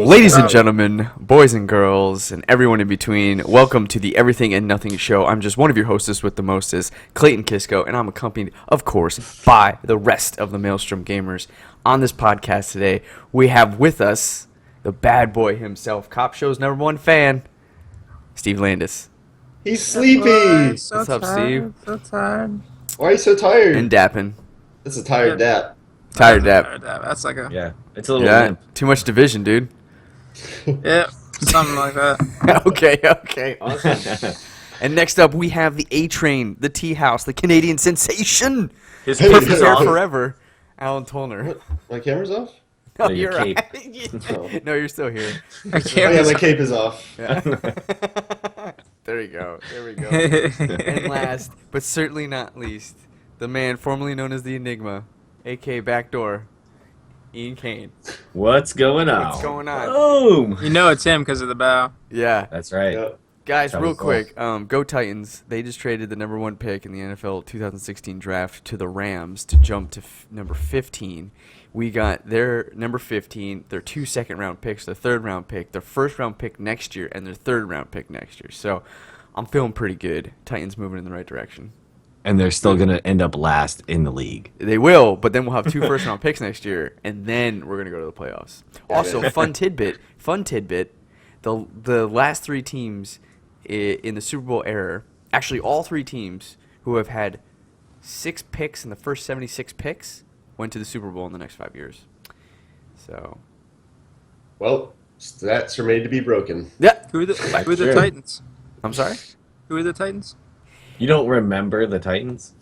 Ladies and gentlemen, boys and girls, and everyone in between, welcome to the Everything and Nothing Show. I'm just one of your hostess with the mostest, Clayton Kisco, and I'm accompanied, of course, by the rest of the Maelstrom gamers. On this podcast today, we have with us the bad boy himself, Cop Show's #1 fan, Steve Landis. He's sleepy. So What's up, tired, Steve? So tired. Why are you so tired? And Dappin. This is a tired dap. Tired Dap. That's like a It's a little limp. Too much division, dude. something like that. Okay, awesome. And next up, we have the A-Train, the Tea House, the Canadian sensation, His Hey, perfect is hair off? forever, Alan Tollner. My camera's off? No, No, your you're cape. right. No, you're still here. I Oh can't. yeah, my cape is off. Yeah. There you go. There we go. And last, but certainly not least, the man formerly known as the Enigma, a.k.a. Backdoor, Ian Kane. What's going on? What's going on? Boom! You know it's him because of the bow. Yeah. That's right. Yeah. Guys, That real was quick, go Titans. They just traded the #1 pick in the NFL 2016 draft to the Rams to jump to number 15. We got their number 15, their 2 second-round picks, their third-round pick, their first-round pick next year, and their third-round pick next year. So I'm feeling pretty good. Titans moving in the right direction. And they're still going to end up last in the league. They will, but then we'll have 2 first-round picks next year, and then we're going to go to the playoffs. Also, fun tidbit, the last 3 teams in the Super Bowl era, actually all 3 teams who have had 6 picks in the first 76 picks went to the Super Bowl in the next 5 years. So, Well, stats are made to be broken. yeah. Who are the true. Titans? I'm sorry? Who are the Titans? You don't remember the Titans?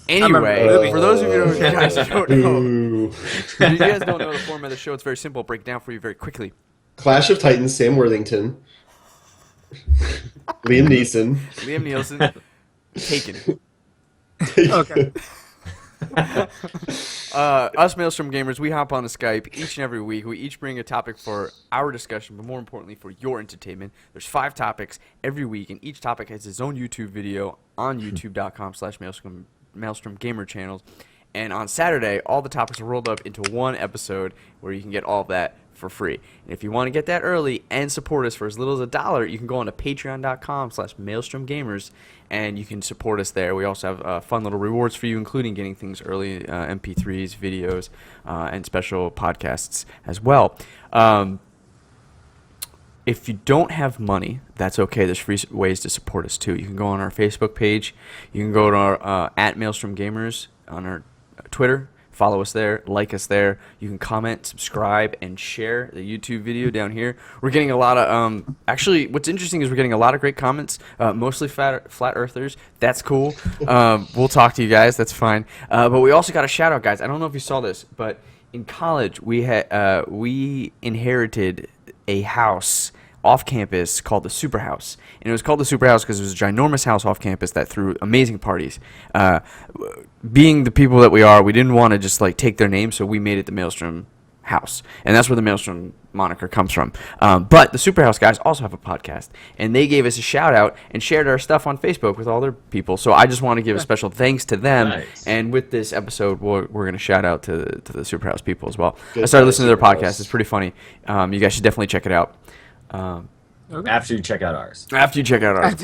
Anyway, remember- for those of you who guys don't know, Ooh. if you guys don't know the format of the show, it's very simple. I'll break it down for you very quickly. Clash of Titans, Sam Worthington. Liam Neeson. Liam Nielsen, taken. Okay. Us Maelstrom gamers, we hop on the Skype each and every week. We each bring a topic for our discussion, but more importantly for your entertainment. There's 5 topics every week, and each topic has its own YouTube video on youtube.com/Maelstrom Gamer channels. And on Saturday, all the topics are rolled up into one episode where you can get all of that for free. And if you want to get that early and support us for as little as $1, you can go on to patreon.com/Maelstrom Gamers, and you can support us there. We also have fun little rewards for you, including getting things early, MP3s, videos, and special podcasts as well. If you don't have money, that's okay. There's free ways to support us too. You can go on our Facebook page. You can go to our @Maelstrom Gamers on our Twitter. Follow us there, like us there. You can comment, subscribe, and share the YouTube video down here. We're getting a lot of, actually, what's interesting is we're getting a lot of great comments, mostly flat earthers. That's cool. We'll talk to you guys. That's fine. But we also got a shout out, guys. I don't know if you saw this, but in college, we inherited a house off campus called the Super House. And it was called the Super House because it was a ginormous house off campus that threw amazing parties. Being the people that we are, we didn't want to just like take their name, so we made it the Maelstrom House. And that's where the Maelstrom moniker comes from. But the Super House guys also have a podcast, and they gave us a shout out and shared our stuff on Facebook with all their people. So I just want to give a special thanks to them. Nice. And with this episode, we're going to shout out to the Super House people as well. Good I started listening to their Super podcast. House. It's pretty funny. You guys should definitely check it out. After you check out ours. After you check out ours, of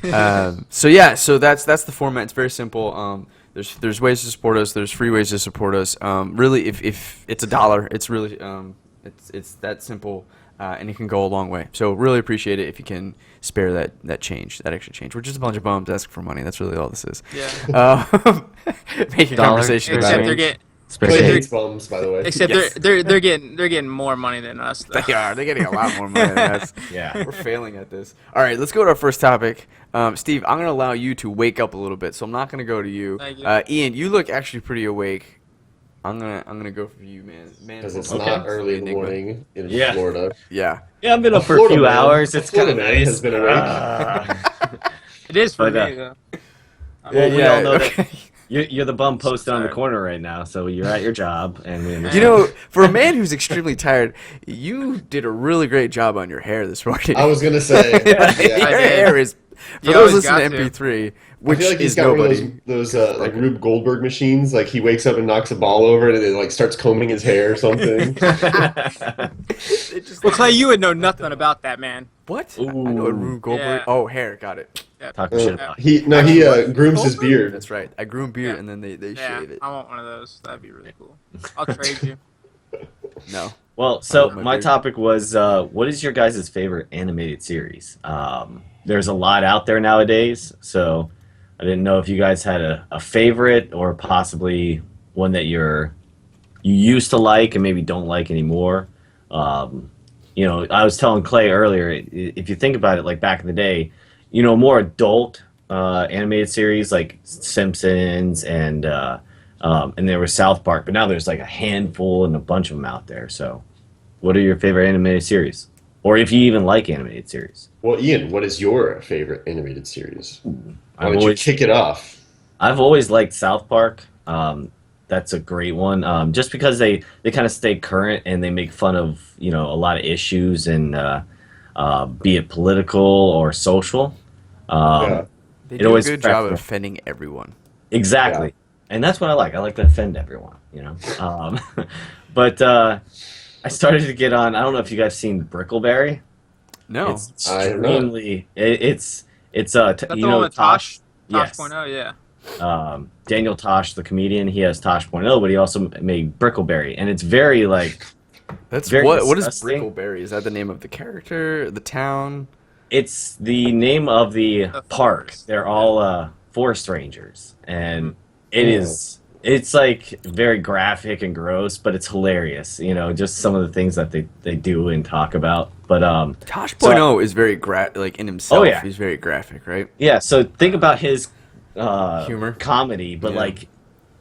course. So that's the format. It's very simple. There's ways to support us. There's free ways to support us. Really, if it's $1, it's really it's that simple, and it can go a long way. So really appreciate it if you can spare that extra change. We're just a bunch of bums asking for money. That's really all this is. Yeah. Making conversation about Except it. they're getting. Clay hates bums, by the way. Except Yes. they're getting more money than us. Though. They are. They're getting a lot more money than us. Yeah. We're failing at this. All right, let's go to our first topic. Steve, I'm going to allow you to wake up a little bit, so I'm not going to go to you. Thank you. Ian, you look actually pretty awake. I'm gonna go for you, man. Because it's Okay. not early in the Enigma. morning in Yeah. Florida. Yeah. Yeah, I've been up for a Florida few man. hours. It's kind Florida of man nice. has been awake. It is for But, me though. Well, we all know okay. that you're the bum posted on the corner right now, so you're at your job, and we understand. You know, for a man who's extremely tired, you did a really great job on your hair this morning. I was gonna say, Your yeah, I did. hair is For You those always listening to got to. MP3, I which feel like he's is got nobody. one of those like Rube Goldberg machines. Like he wakes up and knocks a ball over and it like starts combing his hair or something. It just, Well, Clay, you would know nothing about that, man. what? Ooh. I know what Rube Goldberg. Yeah. Oh, hair. Got it. Yeah. Talking shit about. he grooms his beard. That's right. I grew a beard Yeah. and then they Yeah, shave it. I want one of those. That'd be really cool. I'll trade you. No. Well, so love my my beard. topic was, what is your guys' favorite animated series? There's a lot out there nowadays, so I didn't know if you guys had a favorite or possibly one that you used to like and maybe don't like anymore. I was telling Clay earlier, if you think about it, like back in the day, more adult animated series like Simpsons and there was South Park, but now there's like a handful and a bunch of them out there. So, what are your favorite animated series, or if you even like animated series? Well, Ian, what is your favorite animated series? Why I've don't you always kick it off? I've always liked South Park. That's a great one, just because they kind of stay current and they make fun of a lot of issues and be it political or social. Yeah. They It do a always good job of cracks me. offending everyone. Exactly. Yeah. And that's what I like. I like to offend everyone, But I started to get on. I don't know if you guys seen Brickleberry. No. It's I have not. extremely. It's Is that the one with Tosh? Yes. Tosh.0, yeah. Daniel Tosh, the comedian, he has Tosh.0, but he also made Brickleberry, and it's very like That's very what is disgusting. Brickleberry? Is that the name of the character, the town? it's the name of the The park. forest. They're all forest rangers, and it Cool. is. It's like very graphic and gross, but it's hilarious. Just some of the things that they do and talk about. But Tosh.0 is very like in himself. Oh, yeah. He's very graphic, right? yeah. So think about his Humor. comedy, but Yeah. like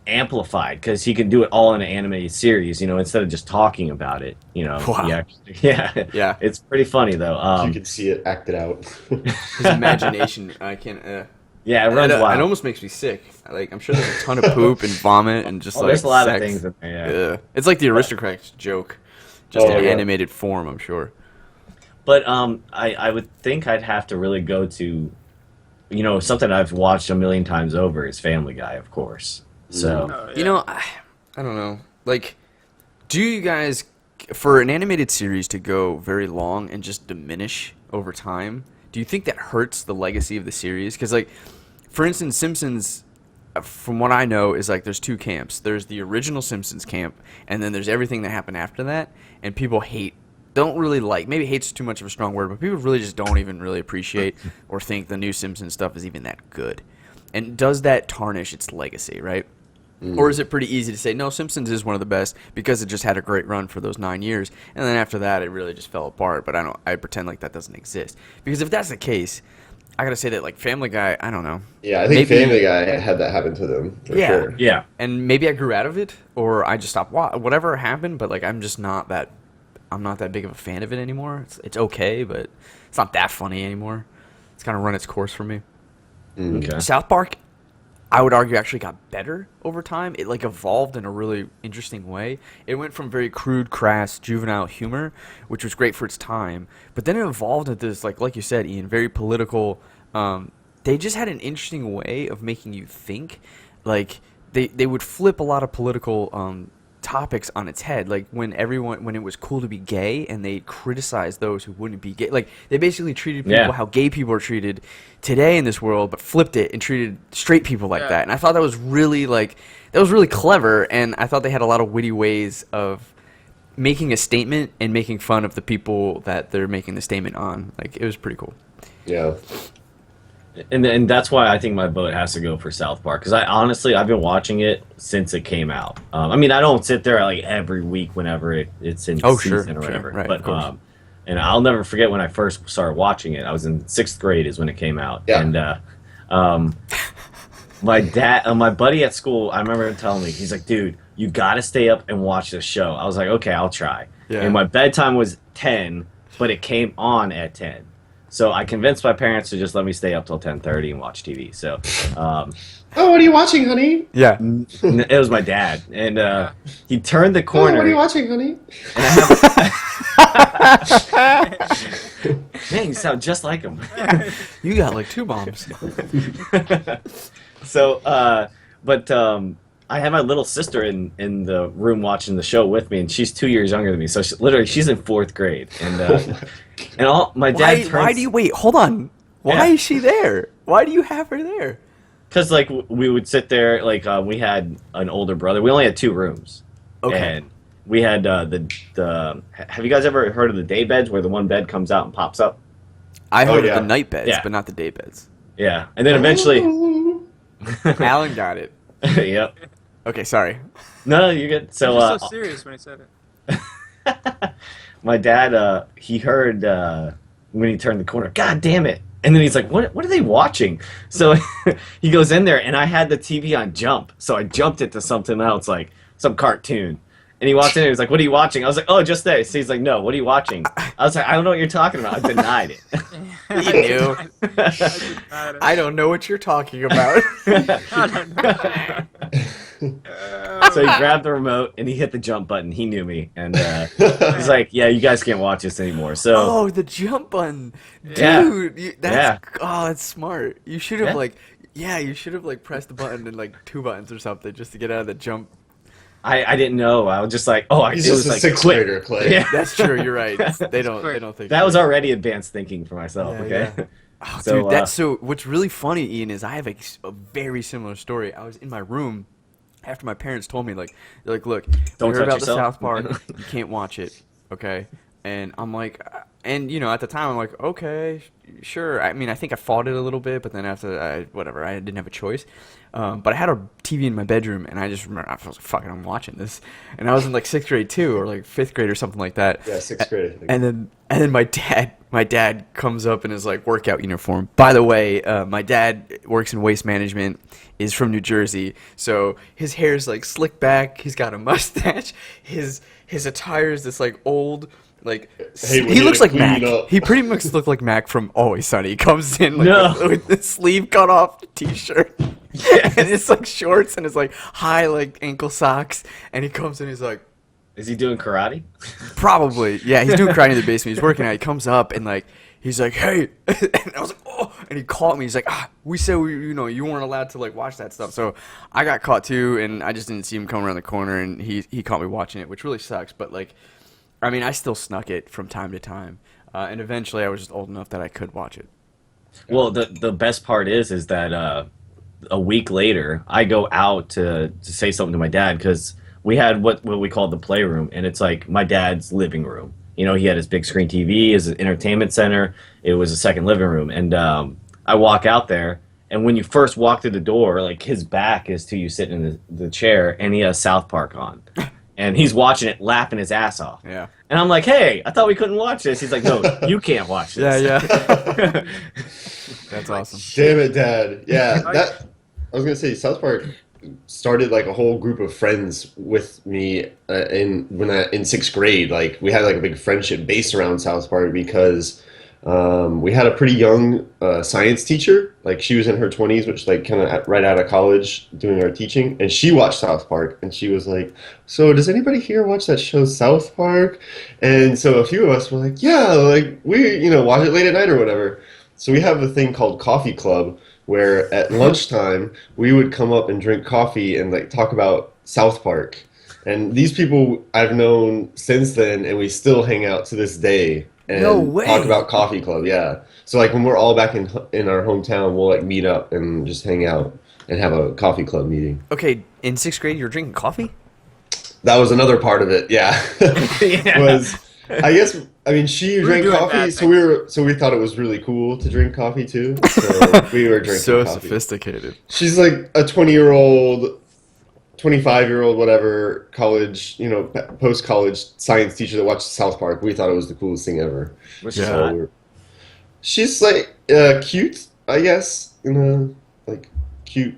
amplified because he can do it all in an animated series. Instead of just talking about it. Wow. Yeah. Yeah. It's pretty funny though. You can see it acted out. His imagination, I can't. Yeah, it runs wild. It almost makes me sick. Like I'm sure there's a ton of poop and vomit and just like There's a lot sex. of things in there. Yeah. Ugh. It's like the Aristocrats joke, just Oh, in yeah. animated form. I'm sure. But I would think I'd have to really go to, something I've watched a million times over is Family Guy, of course. So Oh, You yeah. know, I don't know. Like, do you guys, for an animated series to go very long and just diminish over time, do you think that hurts the legacy of the series? Because, like, for instance, Simpsons, from what I know, is like there's two camps. There's the original Simpsons camp, and then there's everything that happened after that, and people don't really like, maybe hate's too much of a strong word, but people really just don't even really appreciate or think the new Simpsons stuff is even that good. And does that tarnish its legacy, right? Or is it pretty easy to say, no, Simpsons is one of the best because it just had a great run for those 9 years, and then after that it really just fell apart, but I pretend like that doesn't exist. Because if that's the case, I gotta say that, like, Family Guy, I don't know. Yeah, I think Maybe- Family Guy had that happen to them for Yeah. sure. yeah. And maybe I grew out of it, or I just stopped whatever happened, but, like, I'm not that big of a fan of it anymore. It's okay, but it's not that funny anymore. It's kind of run its course for me. Okay. South Park, I would argue, actually got better over time. It like evolved in a really interesting way. It went from very crude, crass, juvenile humor, which was great for its time, but then it evolved into this, like you said, Ian, very political. They just had an interesting way of making you think. Like they would flip a lot of political topics on its head, like when it was cool to be gay, and they criticized those who wouldn't be gay. Like they basically treated people Yeah. how gay people are treated today in this world, but flipped it and treated straight people like Yeah. that. And I thought that was really clever, and I thought they had a lot of witty ways of making a statement and making fun of the people that they're making the statement on. Like, it was pretty cool. Yeah. And that's why I think my vote has to go for South Park, because I've been watching it since it came out. I mean, I don't sit there like every week whenever it's in Oh, season sure, or whatever. right, but of course. and I'll never forget when I first started watching it. I was in 6th grade is when it came out, Yeah. and my buddy at school, I remember him telling me, he's like, "Dude, you got to stay up and watch this show." I was like, "Okay, I'll try." Yeah. And my bedtime was 10, but it came on at 10. So I convinced my parents to just let me stay up till 10:30 and watch TV. So Oh, what are you watching, honey? Yeah. it was my dad, and he turned the Oh, corner. what are you watching, honey? And I have, Man, you sound just like him. You got like 2 moms. So, I had my little sister in the room watching the show with me, and she's 2 years younger than me. So she's in 4th grade, and all my dad. Why do you wait? Hold on. Why is she there? Why do you have her there? Because like we would sit there, like we had an older brother. We only had 2 rooms. Okay. And we had the. Have you guys ever heard of the day beds where the one bed comes out and pops up? I heard of the night beds, Yeah. but not the day beds. Yeah, and then eventually. Alan got it. Yep. Okay, sorry. No, you're good. So, He was so serious when he said it. my dad, he heard when he turned the corner, God damn it. And then he's like, what are they watching? So he goes in there, and I had the TV on jump. So I jumped it to something else, like some cartoon. And he walked in and he was like, what are you watching? I was like, oh, just this. So he's like, no, what are you watching? I was like, I don't know what you're talking about. I denied it. He knew. I don't know what you're talking about. So he grabbed the remote and he hit the jump button. He knew me. And he's like, yeah, you guys can't watch this anymore. So Oh, the jump button. Yeah. Dude, that's smart. You should have you should have pressed the button and like 2 buttons or something just to get out of the jump. I didn't know. I was just like, oh, He's it just was a like 6th quick. grader, Clay. Yeah. That's true, you're right. They don't think That was already advanced thinking for myself, Yeah, okay? yeah. Oh, So, dude, so what's really funny, Ian, is I have a very similar story. I was in my room after my parents told me, like, look, Don't we heard touch about the yourself. South Park. You can't watch it, okay? And I'm like, and at the time I'm like, okay, sure. I mean, I think I fought it a little bit, but then after I didn't have a choice. But I had a TV in my bedroom, and I just remember I was like, fuck it, I'm watching this. And I was in like 6th grade too, or like 5th grade or something like that. Yeah, 6th grade. I think. And then my dad comes up in his like workout uniform. By the way, my dad works in waste management, is from New Jersey, so his hair's like slicked back. He's got a mustache. His attire is this like old. Like Hey, we he need looks to like clean Mac. up. He pretty much looks like Mac from Always Sunny. He comes in like No. with the sleeve cut off t-shirt, and it's like shorts and it's like high like ankle socks. And he comes in, he's like, Is he doing karate? probably, yeah. He's doing karate in the basement. He's working out. He comes up and like he's like, hey, and I was like, oh, and he caught me. He's like, we said you weren't allowed to like watch that stuff. So I got caught too, and I just didn't see him come around the corner, and he caught me watching it, which really sucks. But like, I mean, I still snuck it from time to time, and eventually I was just old enough that I could watch it. Well, the best part is that a week later, I go out to say something to my dad because we had what we called the playroom, and it's like my dad's living room. You know, he had his big screen TV, his entertainment center. It was a second living room, and I walk out there, and when you first walk through the door, like his back is to you sitting in the chair, and he has South Park on. And he's watching it, laughing his ass off. Yeah. And I'm like, hey, I thought we couldn't watch this. He's like, no, you can't watch this. Yeah. That's awesome. Damn it, Dad. Yeah, I was gonna say South Park started like a whole group of friends with me in 6th grade. Like we had like a big friendship based around South Park because we had a pretty young science teacher. Like she was in her 20s, which like kind of right out of college doing our teaching, and she watched South Park, and she was like, "So does anybody here watch that show South Park?" And so a few of us were like, "Yeah, like we watch it late at night or whatever." So we have a thing called Coffee Club, where at lunchtime we would come up and drink coffee and like talk about South Park. And these people I've known since then, and we still hang out to this day and No way. talk about Coffee Club. Yeah. So like when we're all back in our hometown, we'll like meet up and just hang out and have a coffee club meeting. Okay, in 6th grade, you were drinking coffee? That was another part of it. Yeah. Yeah. Was I mean, she were drank doing coffee, bad so we thought it was really cool to drink coffee too. So we were drinking So coffee. sophisticated. She's like a 20-year-old, 25-year-old, whatever, college, post-college science teacher that watched South Park. We thought it was the coolest thing ever. What's Yeah. that? She's like cute, I guess, in a like cute,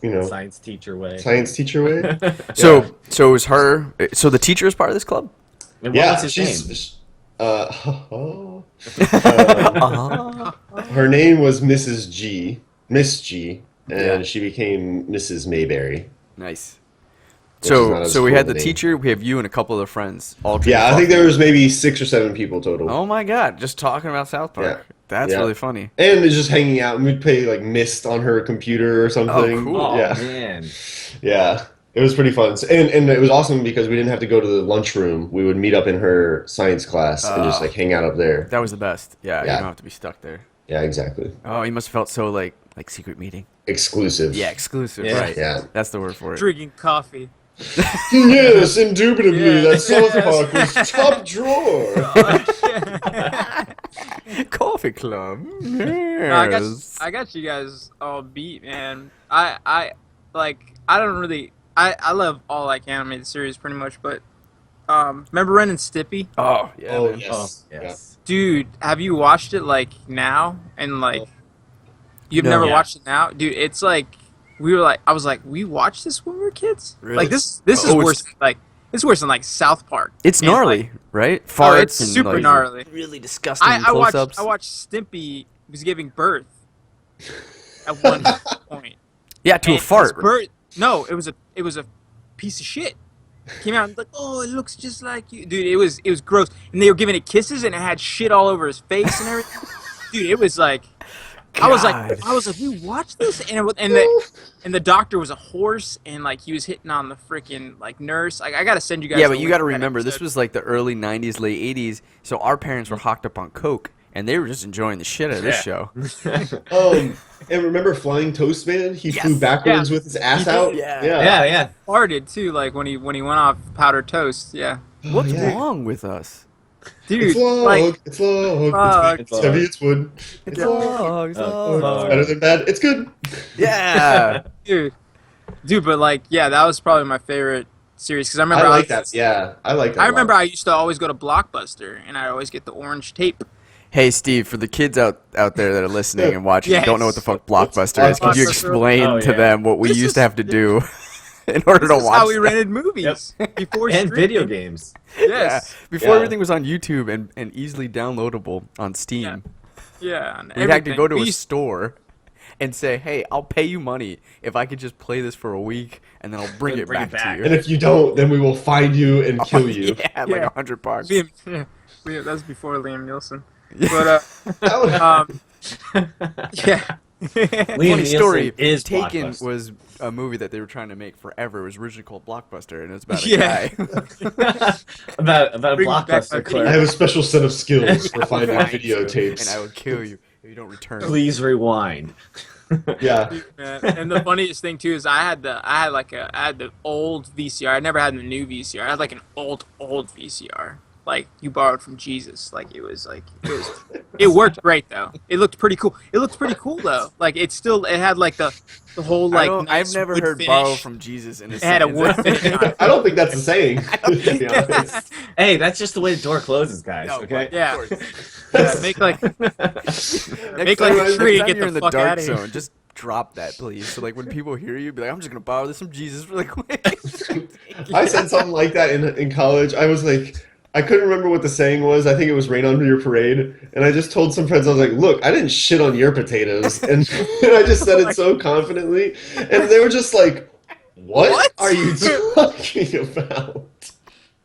Science teacher way. science teacher way. So it was her. So the teacher is part of this club? And what was his name? she's her name was Mrs. G, Miss G, and Yeah. she became Mrs. Mayberry. Nice. which is not So as so we cool had of a the name. teacher, we have you and a couple of friends all drinking Yeah, I think coffee. there was maybe 6 or 7 people total. Oh my god, just talking about South Park. Yeah. That's Yeah. really funny. And just hanging out, and we'd play like Myst on her computer or something. cool. Oh Yeah, man. yeah, it was pretty fun. And it was awesome because we didn't have to go to the lunchroom. We would meet up in her science class and just like hang out up there. That was the best. Yeah, you Yeah. don't have to be stuck there. Yeah, exactly. Oh, you must have felt so like secret meeting. Exclusive. Yeah, exclusive. Yeah. Right. Yeah. That's the word for it. Drinking coffee. Yes, indubitably, Yes. that South Park was top drawer. Coffee club. No, I got Yes. I got you guys all beat, man. I don't really I love all like animated series pretty much, but remember Ren and Stimpy? Oh, yeah. Oh, man. yes. Oh yes. Dude, have you watched it like now and like you've No. never Yeah. watched it now? Dude, it's like I was like, we watched this when we were kids? Really? Like this Oh, is it's- worse than, like it's worse than like South Park. It's And, gnarly, like, right? oh, Farts it's and super like, gnarly. really disgusting I close-ups. watched Stimpy was giving birth at one point. Yeah, to And a fart. his birth, no, it was a piece of shit. Came out and like, oh, it looks just like you, dude. It was gross, and they were giving it kisses, and it had shit all over his face and everything. Dude, it was like, I was God. like, we watched this, and the doctor was a horse, and like he was hitting on the freaking like nurse. Like, I gotta send you guys. Yeah, the but you link got to to that remember, this episode. was like the early 90s, late 80s, so our parents were hocked up on Coke, and they were just enjoying the shit out of this show. And remember Flying Toast Man? He Yes. flew backwards Yeah. with his ass He did. out. Yeah. Yeah. farted too, like when he went off powdered toast. Yeah, What's yeah. wrong with us? dude, It's log. like, It's log. Fuck. It's heavy. It's wood. It's log. log. Better than bad. It's good. Yeah. dude, but like, yeah, that was probably my favorite series because I remember I like that. Yeah, I like that. I a lot. remember I used to always go to Blockbuster and I'd always get the orange tape. Hey, Steve, for the kids out there that are listening and watching and don't know what the fuck Blockbuster is, could you Blockbuster? explain Oh, to yeah. them what we This used is- to have to do in order This to is how watch we them? rented movies before And streaming. video games. Yeah, Yes. before Yeah. everything was on YouTube and easily downloadable on Steam. Yeah. and We had to everything. go to We a used- store and say, hey, I'll pay you money if I could just play this for a week, and then I'll bring And it bring back it back. to And you. if you don't, then we will find you and kill you. Yeah, like Yeah. $100. Liam, that's before Liam Nielsen. But That would- yeah. Liam Funny story. Nielsen is Taken Blockbuster. was a movie that they were trying to make forever. It was originally called Blockbuster, and it's about a Yeah. guy. about a Bring back my blockbuster I clerk. have a special set of skills for finding and videotapes. I will kill you if you don't return. Please rewind. Yeah. Man. And the funniest thing too is I had the old VCR. I never had the new VCR. I had like an old VCR. Like you borrowed from Jesus. Like it worked great though. It looked pretty cool. It looked pretty cool though. Like it had like the whole like I've nice never wood heard finish. borrow from Jesus in a It had a wood sentence. finish on it. I don't think that's a saying. To be honest. Hey, that's just the way the door closes, guys. No, Okay. but- Yeah. Of course. Yeah, make like Next Make like time- a tree next time and get you're the in the fuck dark outta here. zone, just drop that, please. So like when people hear you, be like, I'm just gonna borrow this from Jesus really quick. I said something like that in college. I was like, I couldn't remember what the saying was. I think it was "Rain on your parade," and I just told some friends, I was like, "Look, I didn't shit on your potatoes," and I just said it so confidently, and they were just like, "What, are you talking about?"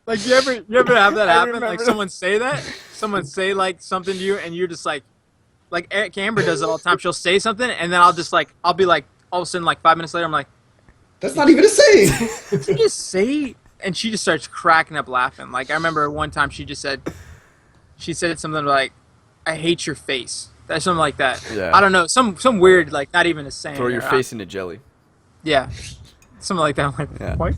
like you ever have that I happen? remember Like that. someone say like something to you and you're just like Eric Amber does it all the time. She'll say something and then I'll be like all of a sudden like 5 minutes later I'm like, That's not even a saying. did you just say? And she just starts cracking up laughing. Like I remember one time she said something like, "I hate your face." That's something like that. Yeah. I don't know, some weird like not even a saying. Throw your or- face into jelly. Yeah, something like that. I'm like, Yeah. what?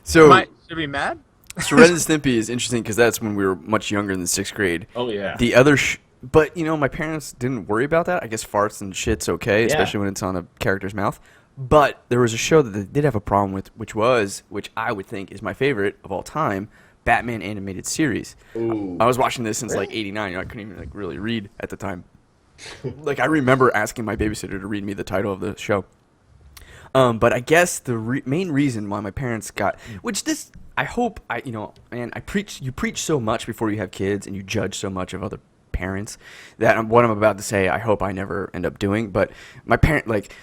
So, Should I be mad? so Ren and Stimpy is interesting because that's when we were much younger than 6th grade. Oh yeah. The other, but my parents didn't worry about that. I guess farts and shit's okay, especially when it's on a character's mouth. But there was a show that they did have a problem with, which I would think is my favorite of all time, Batman animated series. Ooh. I was watching this since like '89. I couldn't even like really read at the time. Like I remember asking my babysitter to read me the title of the show. But I guess the main reason why my parents got, which this I hope you preach so much before you have kids and you judge so much of other parents that what I'm about to say I hope I never end up doing. But my parent, like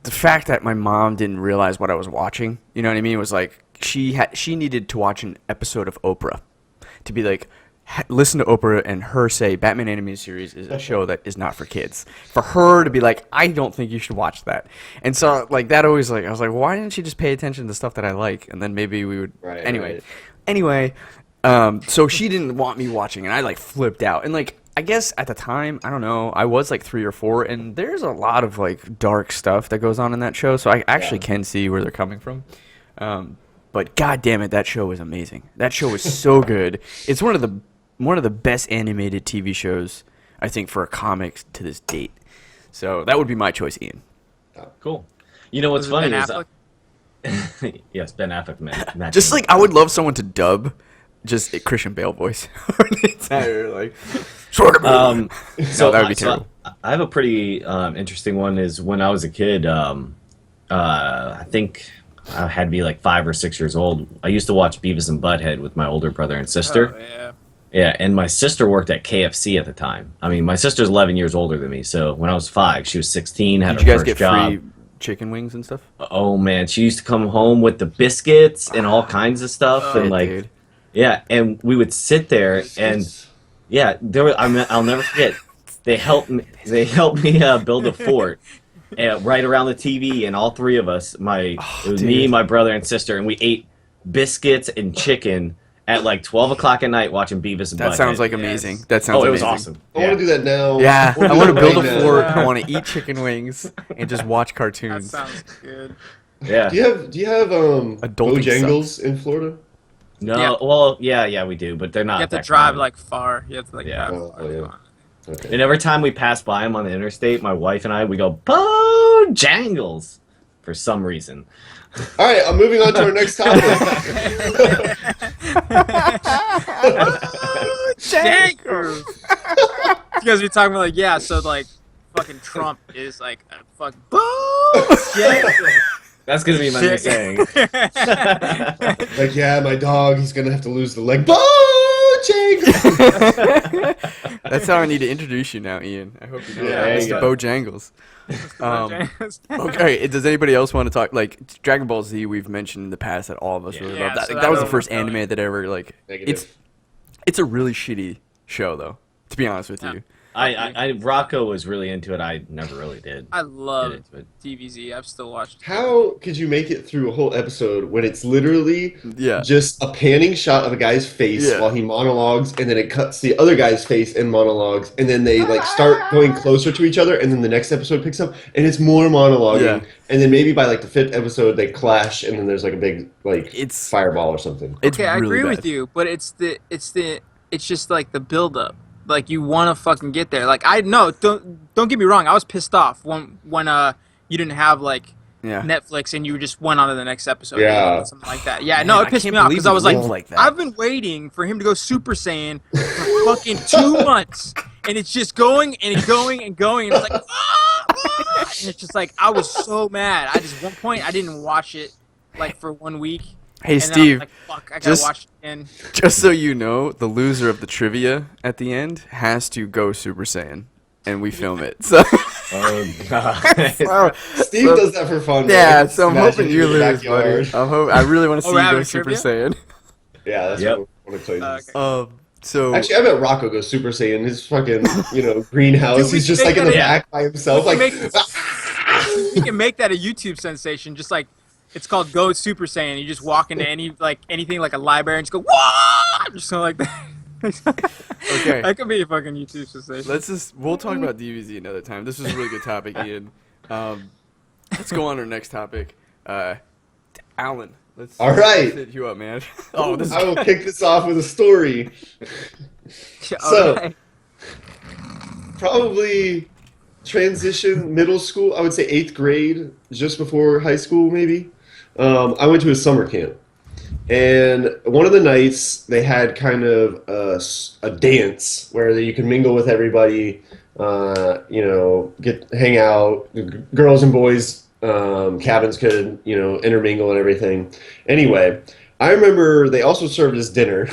the fact that my mom didn't realize what I was watching, you know what I mean, was like she needed to watch an episode of Oprah to be like, listen to Oprah and her say Batman animated series is a show that is not for kids. For her to be like, I don't think you should watch that. And so like that always like I was like, why didn't she just pay attention to stuff that I like? And then maybe we would anyway. So she didn't want me watching, and I like flipped out. And like I guess at the time, I don't know, I was like 3 or 4, and there's a lot of like dark stuff that goes on in that show. So I actually can see where they're coming from. But god damn it, that show was amazing. That show was so good. It's one of the best animated TV shows, I think, for a comic to this date. So that would be my choice, Ian. Cool. You know what's funny is yes, Ben Affleck, man. Just like I would love someone to dub just a Christian Bale voice. The entire like sort of. So that would be terrible. I have a pretty interesting one. Is when I was a kid, I think I had to be like 5 or 6 years old. I used to watch Beavis and Butthead with my older brother and sister. Oh, yeah. Yeah, and my sister worked at KFC at the time. I mean, my sister's 11 years older than me, so when I was 5, she was 16, had Did her you guys first get job. free chicken wings and stuff? Oh man, she used to come home with the biscuits and all kinds of stuff, and like, dude. yeah, and we would sit there, and yeah, there were. I'll never forget. They helped me. Build a fort. Right around the TV, and all 3 of us, it was me, my brother, and sister, and we ate biscuits and chicken at like 12 o'clock at night watching Beavis and Butthead. That sounds like amazing. That sounds it was amazing. awesome. I want to do that now. Yeah, I want to build a fort. now. I want to eat chicken wings and just watch That cartoons. sounds good. Yeah. Do you have Adulting Bojangles in Florida? No. Yeah. Well, yeah, we do, but they're not. You have to that drive common. like far. You have to like Yeah. drive far. Oh, yeah. Okay. And every time we pass by them on the interstate, my wife and I, we go Bojangles for some reason. All right, I'm moving on to our next topic. Jankers. You guys be talking about like, yeah, so like fucking Trump is like a fucking Jankers. That's gonna be my new saying. Like, yeah, my dog, he's gonna have to lose the leg. Bojangles. That's how I need to introduce you now, Ian. I hope you know Yeah, that. there Mr. you go. Bojangles. Okay, does anybody else want to talk? Like Dragon Ball Z, we've mentioned in the past that all of us really Yeah, love that. so Like, that was the that first was anime that ever like. Negative. It's a really shitty show though. To be honest with you. I Rocco was really into it. I never really did. I love Get into it. DBZ. I've still watched. How could you make it through a whole episode when it's literally Yeah. just a panning shot of a guy's face Yeah. while he monologues, and then it cuts the other guy's face in monologues, and then they like start going closer to each other, and then the next episode picks up, and it's more monologuing, Yeah. and then maybe by like the 5th episode they clash, and then there's like a big like It's fireball or something. it's Okay, I really agree bad. with you, but it's just like the build up. Like you want to fucking get there. Like don't get me wrong. I was pissed off when you didn't have like Yeah. Netflix and you just went on to the next episode. Yeah. Or something like that. Yeah, Man, no, I it pissed can't me off believe because I you was like, lived like that. I've been waiting for him to go Super Saiyan for fucking 2 months, and it's just going and going and going. And it's like, and it's just like I was so mad. I just one point I didn't watch it like for 1 week. Hey And then I'm Steve, like, fuck, I gotta just- watch it again. just so you know, the loser of the trivia at the end has to go Super Saiyan, and we film it. So, Oh god. Steve does that for fun. yeah. man. So I'm Smash hoping it you in the lose, buddy. backyard. I really want to Oh, see we're you go having Super trivia? Saiyan. Yeah, that's Yep. one of the places. Okay. So Actually, I bet Rocco goes Super Saiyan. His fucking, greenhouse. Dude, we He's just should like in make the that back by himself. we Like, can You can make that a YouTube sensation, just like it's called Go Super Saiyan. You just walk into anything like a library and just go, "Whoa!" Just something like that. Okay. That could be a fucking YouTube sensation. we'll talk about DBZ another time. This was a really good topic, Ian. Let's go on to our next topic. Alan, let's All right. let's hit you up, man. Oh, this is I will kick this off with a story. Yeah, So- alright. Probably transition middle school. I would say 8th grade, just before high school, maybe. I went to a summer camp. And one of the nights, they had kind of a dance where you can mingle with everybody, hang out. Girls and boys cabins could, intermingle and everything. Anyway, I remember they also served us dinner.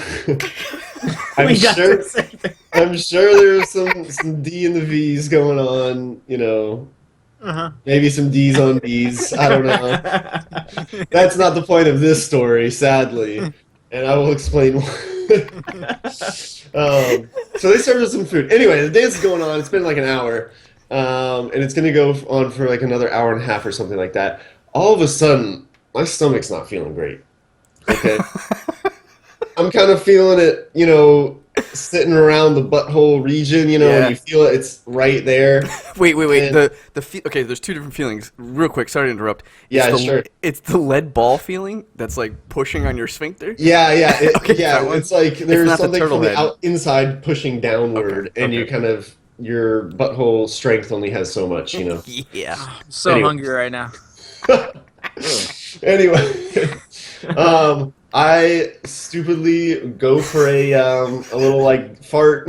I'm sure there was some D and the V's going on, Maybe some D's on D's. I don't know. That's not the point of this story, sadly, and I will explain why. So they served us some food. Anyway, the dance is going on. It's been like an hour, and it's going to go on for like another hour and a half or something like that. All of a sudden, my stomach's not feeling great. Okay, I'm kind of feeling it, sitting around the butthole region. When you feel it, it's right there. Wait. And- Okay, there's two different feelings. Real quick, sorry to interrupt. Sure. It's the lead ball feeling that's like pushing on your sphincter. Yeah. Okay, that one. It's like there's not the something turtle from the head. inside pushing downward, Okay, and you kind of your butthole strength only has so much. Yeah. I'm so Anyway. hungry right now. Anyway, I stupidly go for a little like fart,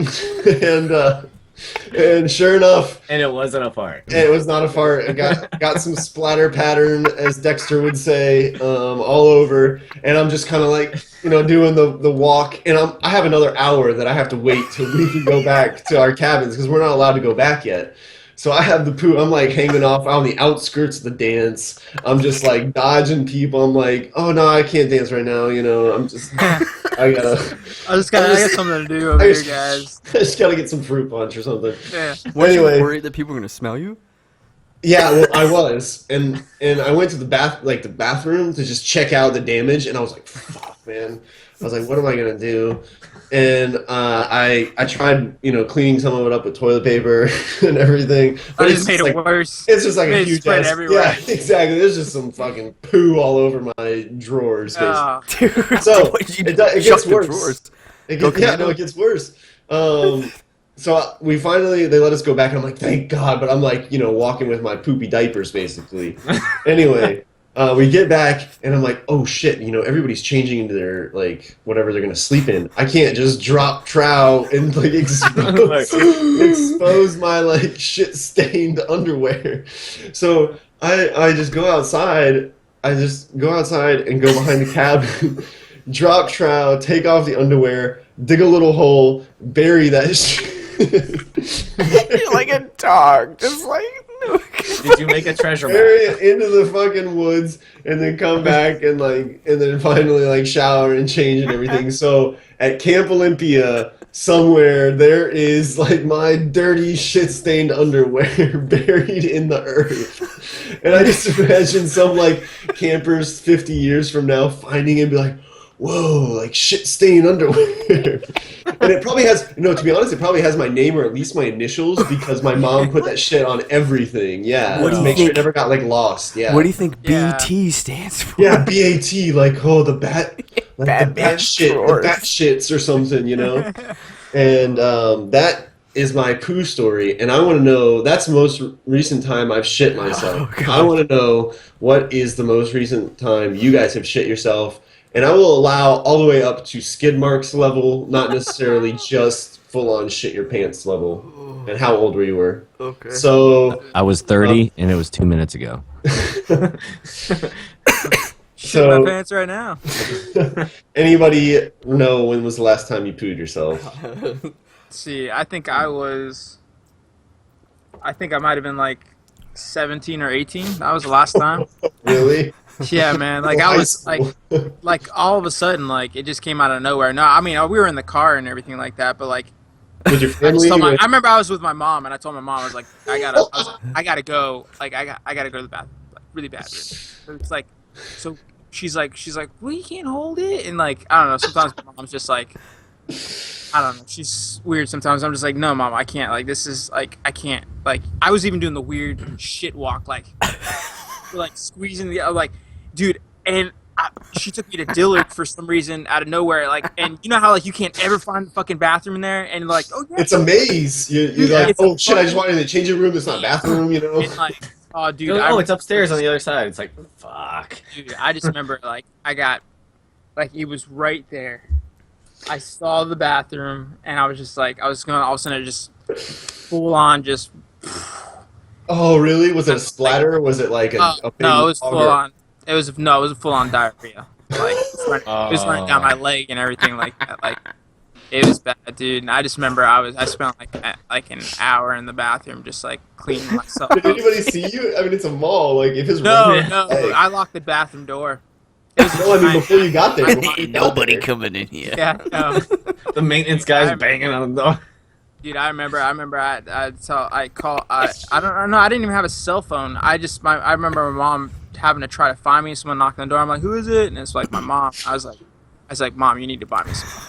and sure enough, And it wasn't a fart. it was not a fart. It got some splatter pattern, as Dexter would say, all over, and I'm just kind of like doing the walk, and I have another hour that I have to wait till we can go back to our cabins because we're not allowed to go back yet. So I have the poo. I'm like hanging off on the outskirts of the dance. I'm just like dodging people. I'm like, oh no, I can't dance right now. I'm just, I got something to do over here, guys. I just gotta get some fruit punch or something. Yeah. Weren't Anyway. you worried that people were gonna smell you? Yeah, well, I was, and I went to the bathroom to just check out the damage, and I was like, fuck, man. I was like, what am I gonna do? And I tried, cleaning some of it up with toilet paper and everything. I But just made it worse. It's just like Made a it huge spread ass. everywhere. Yeah, exactly. There's just some fucking poo all over my drawers. Basically. Oh, Dude, So you it chucked gets the worse. drawers. It Go gets, yeah, Commando. no, it gets worse. So they let us go back, and I'm like, thank God. But I'm like, walking with my poopy diapers, basically. Anyway, we get back, and I'm like, oh shit, everybody's changing into their like whatever they're gonna sleep in. I can't just drop trow and like expose my like shit stained underwear. So I just go outside. I just go outside and go behind the cabin, drop trow, take off the underwear, dig a little hole, bury that shit. You're like a dog, just like. Did you make a treasure map? Bury it into the fucking woods, and then come back and then finally like shower and change and everything. So at Camp Olympia, somewhere there is like my dirty shit stained underwear buried in the earth, and I just imagine some like campers 50 years from now finding it and be like, whoa, like shit stained underwear. And it probably has, to be honest, it probably has my name or at least my initials because my mom put that shit on everything. Yeah, What do to you make sure it think- never got like lost. Yeah. What do you think Yeah. BT stands for? Yeah, BAT, like the bat, like Bad the bat man shit, the drawers. bat shits or something, And that is my poo story, and I want to know. That's the most recent time I've shit myself. Oh, God. I want to know what is the most recent time you guys have shit yourself. And I will allow all the way up to skid marks level, not necessarily just full on shit your pants level. And how old were you? Okay. So, I was 30, and it was 2 minutes ago. shit my pants right now. anybody know when was the last time you pooed yourself? Let's see, I think I might have been like 17 or 18. That was the last time. Really? Yeah, man. Like I was like all of a sudden, like it just came out of nowhere. No, I mean we were in the car and everything like that, but like With your I, just family? told I remember I was with my mom and I told my mom I was like I gotta go. Like I gotta go to the bathroom, like, really bad. It's like so she's like well you can't hold it and like I don't know. Sometimes my mom's just like I don't know. She's weird sometimes. I'm just like no mom I can't. Like this is like I can't. Like I was even doing the weird shit walk like squeezing the like. Dude, and she took me to Dillard for some reason out of nowhere, like, and you know how like you can't ever find the fucking bathroom in there, and like, oh yeah, It's a maze. You're Yeah, like, it's oh a shit, I just fucking- wanted to change a room. It's not a bathroom, and like, oh dude, You're like, oh, it's upstairs on the other side. It's like, fuck. Dude, I just remember like I got, like it was right there. I saw the bathroom, and I was just like, I was going all of a sudden it just full on just. Oh really? Was it a splatter? Or was it like a big No, it was log full or- on. It was full on diarrhea. Like it was running down my leg and everything like that. Like It was bad, dude. And I just remember I spent like an hour in the bathroom just like cleaning myself Did up. anybody see you? I mean, it's a mall. Like, if it's No, raining, no, like, I locked the bathroom door. It was no, I mean, before you got there. before you got Nobody there. coming in here. yeah, no. The maintenance guy's banging on the door. Dude, I remember I don't know, I didn't even have a cell phone. I remember my mom having to try to find me. Someone knocked on the door. I'm like, who is it? And it's like my mom. I was like, Mom, you need to buy me something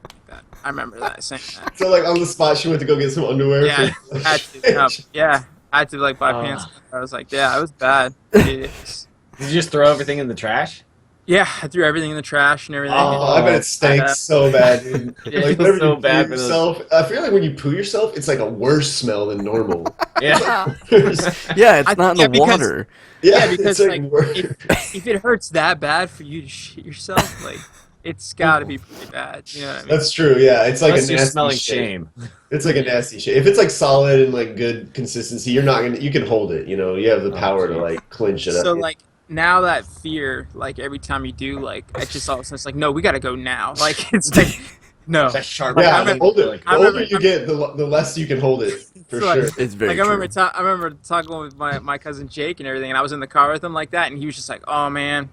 like that. I remember that saying that. So, like, on the spot, she went to go get some underwear. Yeah, for- I had to, I had to like buy pants. I was like, yeah, it was bad. It is. Did you just throw everything in the trash? Yeah, I threw everything in the trash and everything. Oh, I bet it stinks so bad, dude. Yeah, Like, it was whenever so you bad poo for those- yourself, I feel like when you poo yourself, it's like a worse smell than normal. Yeah. Yeah, it's not in yeah, the because- water. Yeah, because it's like worse. if it hurts that bad for you to shit yourself, like it's got to be pretty bad. You know what I mean? That's true. Yeah, it's like Unless a you're nasty smelling shit. shame. It's like a nasty shit. If it's like solid and like good consistency, you're not gonna. You can hold it. You know, you have the power to like clinch it So up. like now that fear, like every time you do, like it's just all of a sudden it's like, no, we got to go now. Like it's like no. That sharp. Yeah, I remember- hold it. Like, The I older remember- you get, the less you can hold it. For So, like, sure. It's very Like I remember, true. I remember talking with my cousin Jake and everything, and I was in the car with him like that, and he was just like, "Oh man,"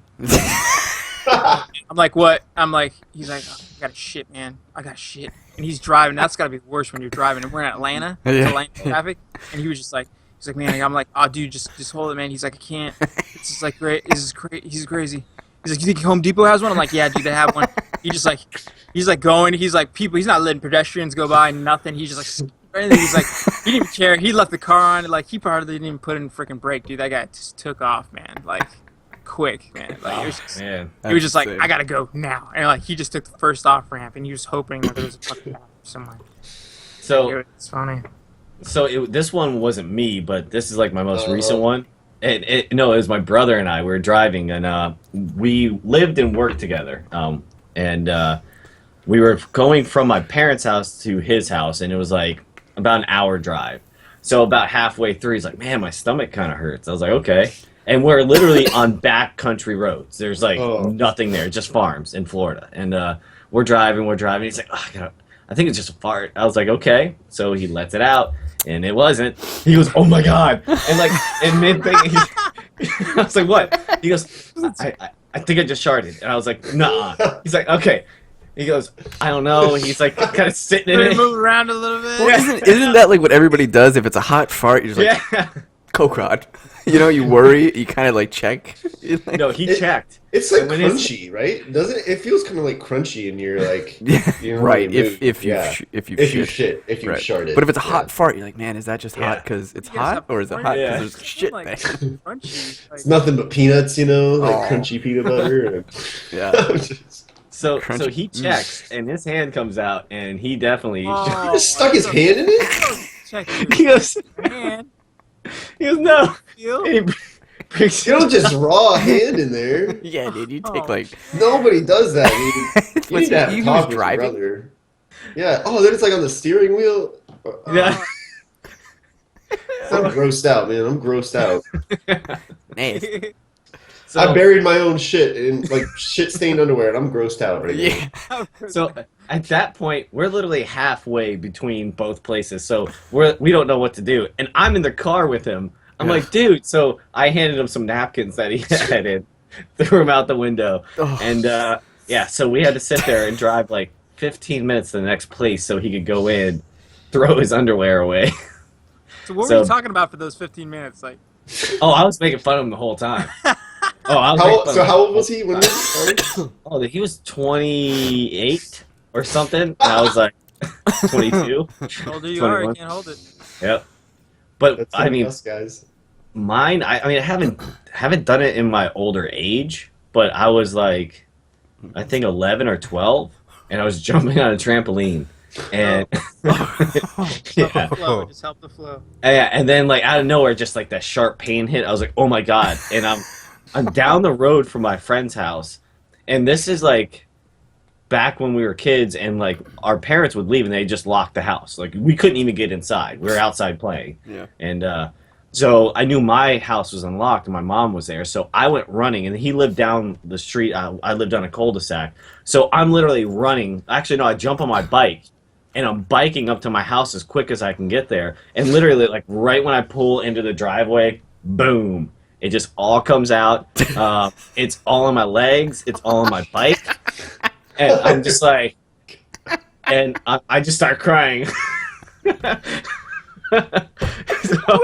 I'm like, "What?" I'm like, he's like, oh, "I got shit, man. I got shit," and he's driving. That's got to be worse when you're driving, and we're in Atlanta, it's Yeah. Atlanta traffic, and he was just like, he's like, "Man," I'm like, "Oh, dude, just hold it, man." He's like, "I can't. It's just like great. This is crazy. He's crazy." He's like, "You think Home Depot has one?" I'm like, "Yeah, dude, they have one." He's like going. He's like people. He's not letting pedestrians go by. Nothing. He's just like. And he's like, he didn't even care. He left the car on. Like, he probably didn't even put in freaking brake, dude. That guy just took off, man. Like, quick, man. Like, it was just, Man. he was just like, insane. I gotta go now. And like, he just took the first off ramp, and he was hoping that there was a fucking bathroom somewhere. So It's funny. this one wasn't me, but this is like my most Uh-oh. recent one. No, it was my brother and I. We were driving, and we lived and worked together. And we were going from my parents' house to his house, and it was like about an hour drive. So about halfway through, he's like, "Man, my stomach kind of hurts." I was like, "Okay." And we're literally on back country roads. There's like Oh. nothing there, just farms in Florida. And we're driving. He's like, "Oh, I think it's just a fart." I was like, "Okay." So he lets it out, and it wasn't. He goes, "Oh my god!" And like in mid thing, I was like, "What?" He goes, I think I just sharted." And I was like, "Nah." He's like, "Okay." He goes, "I don't know." He's like kind of sitting in Did it. it move around a little bit? Well, isn't that like what everybody does? If it's a hot fart, you're just like, Yeah. coke rod. You know, you worry, you kind of like check. You're like- No, he It- checked. It's like And when it's- crunchy, right? Doesn't it? It feels kind of like crunchy, and you're like, Yeah, you know, right. you If move- if you yeah. if you if you shit. shit, if you Right. sharted. But if it's a yeah. hot fart, you're like, man, is that just hot Yeah. because it's You guys hot, have or is it porn? hot because Yeah. there's shit like, there? crunchy. Like, It's nothing but peanuts, you know, like Aw. crunchy peanut butter. Yeah. So Crunchy. he checks, and his hand comes out, and he definitely. Oh. He just stuck his hand in it. check He your goes, hand. no. Feel? And he brings You don't just raw a hand in there. Yeah, dude, you take Oh. like. Nobody does that, dude. You Was need to have he a who talk was with your driving? brother. Yeah. Oh, then it's like on the steering wheel. Yeah. I'm grossed out, man. I'm grossed out. Nasty. So, I buried my own shit in like shit stained underwear, and I'm grossed out right Yeah. so at that point, we're literally halfway between both places. So we don't know what to do, and I'm in the car with him. I'm Yeah. like, dude. So I handed him some napkins that he had and threw them out the window, Oh. and yeah. So we had to sit there and drive like 15 minutes to the next place so he could go in, throw his underwear away. So what were So- you talking about for those 15 minutes? Like, Oh, I was making fun of him the whole time. Oh, I was now. making fun So of him. how old was he when this started? Oh, he was 28 or something. And I was like 22. the older you are, you 21. can't hold it. Yep. But That's I mean, us guys. mine. I mean, I haven't done it in my older age, but I was like, I think 11 or 12, and I was jumping on a trampoline, and yeah, Flow, just help the flow. and then like out of nowhere, just like that sharp pain hit. I was like, oh my god! And I'm down the road from my friend's house, and this is like back when we were kids, and like our parents would leave and they just locked the house. Like we couldn't even get inside. We were outside playing. Yeah. And So I knew my house was unlocked and my mom was there. So I went running, and he lived down the street. I lived on a cul-de-sac. So I'm literally running. Actually, no, I jump on my bike and I'm biking up to my house as quick as I can get there. And literally, like right when I pull into the driveway, boom! It just all comes out. It's all on my legs. It's all on my bike, and I'm just like, and I just start crying. What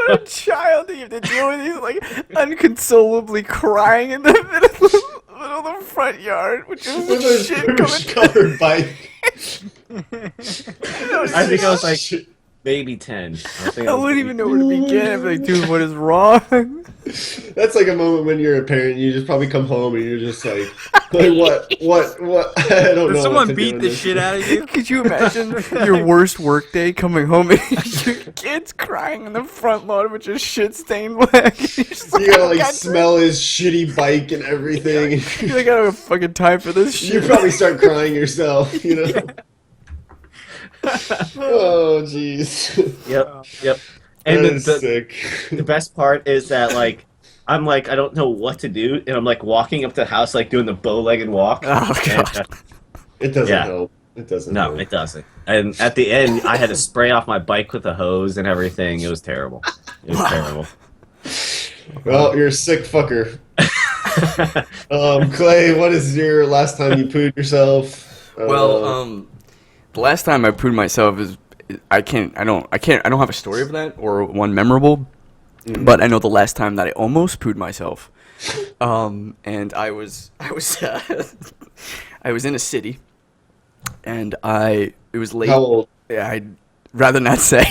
a child that you have to deal with. He's like unconsolably crying in the middle of the front yard, which is With a shit coming. covered bike. I think I was like maybe 10. I wouldn't even know where to begin. I'd be like, dude, what is wrong? That's like a moment when you're a parent. You just probably come home and you're just like what? I don't know. Did what someone to do beat in the this. shit out of you? Could you imagine your worst work day coming home and your kid's crying in the front lawn with your shit stained leg? You're just You gotta "Oh, like God, smell his shitty bike and everything. you're like, I don't have fucking time for this You shit. probably start crying yourself, you know? Oh, jeez. Yep. That And is the sick. best part is that like I'm like I don't know what to do, and I'm like walking up to the house like doing the bow-legged walk. Oh, And, God. It doesn't Yeah. help. It doesn't no, help. it doesn't. And at the end, I had to spray off my bike with a hose and everything. It was terrible. It was terrible. Well, you're a sick fucker. Clay, what is your last time you pooed yourself? Well, the last time I pooed myself is I don't have a story of that or one memorable, but I know the last time that I almost pooed myself. And I was I was in a city, and it was late. How old? Yeah, I'd rather not say.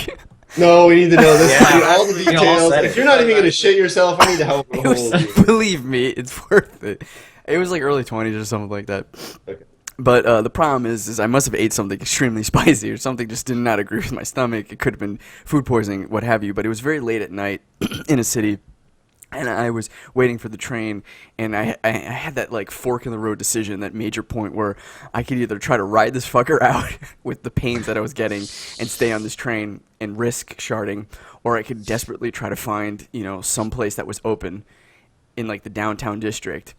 No, we need to know this. Yeah. We need all the We all details. said If it. you're not even gonna shit yourself, I need to help It was, hold you. believe me, it's worth it. It was like early 20s or something like that. Okay. But the problem is I must have ate something extremely spicy or something just did not agree with my stomach. It could have been food poisoning, what have you. But it was very late at night in a city, and I was waiting for the train, and I had that like fork in the road decision, that major point where I could either try to ride this fucker out with the pains that I was getting and stay on this train and risk sharding, or I could desperately try to find some place that was open in like the downtown district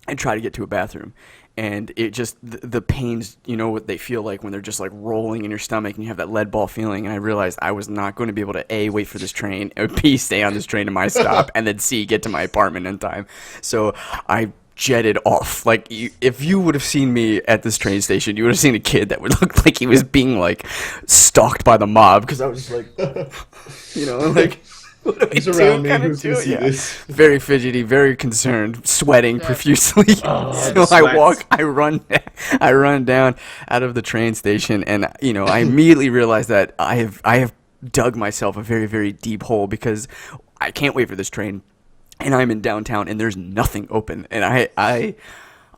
and try to get to a bathroom. And it just the pains, what they feel like when they're just like rolling in your stomach and you have that lead ball feeling. And I realized I was not going to be able to A, wait for this train, or B, stay on this train to my stop, and then C, get to my apartment in time. So I jetted off. Like, if you would have seen me at this train station, you would have seen a kid that would look like he was being like stalked by the mob, because I was just like, like, what do I Who's do? around me? Kinda Who's gonna do it, see yeah. this? Very fidgety, very concerned, sweating Yeah. profusely. Oh, So the I run down out of the train station, and I immediately realized that I have dug myself a very, very deep hole, because I can't wait for this train, and I'm in downtown, and there's nothing open, and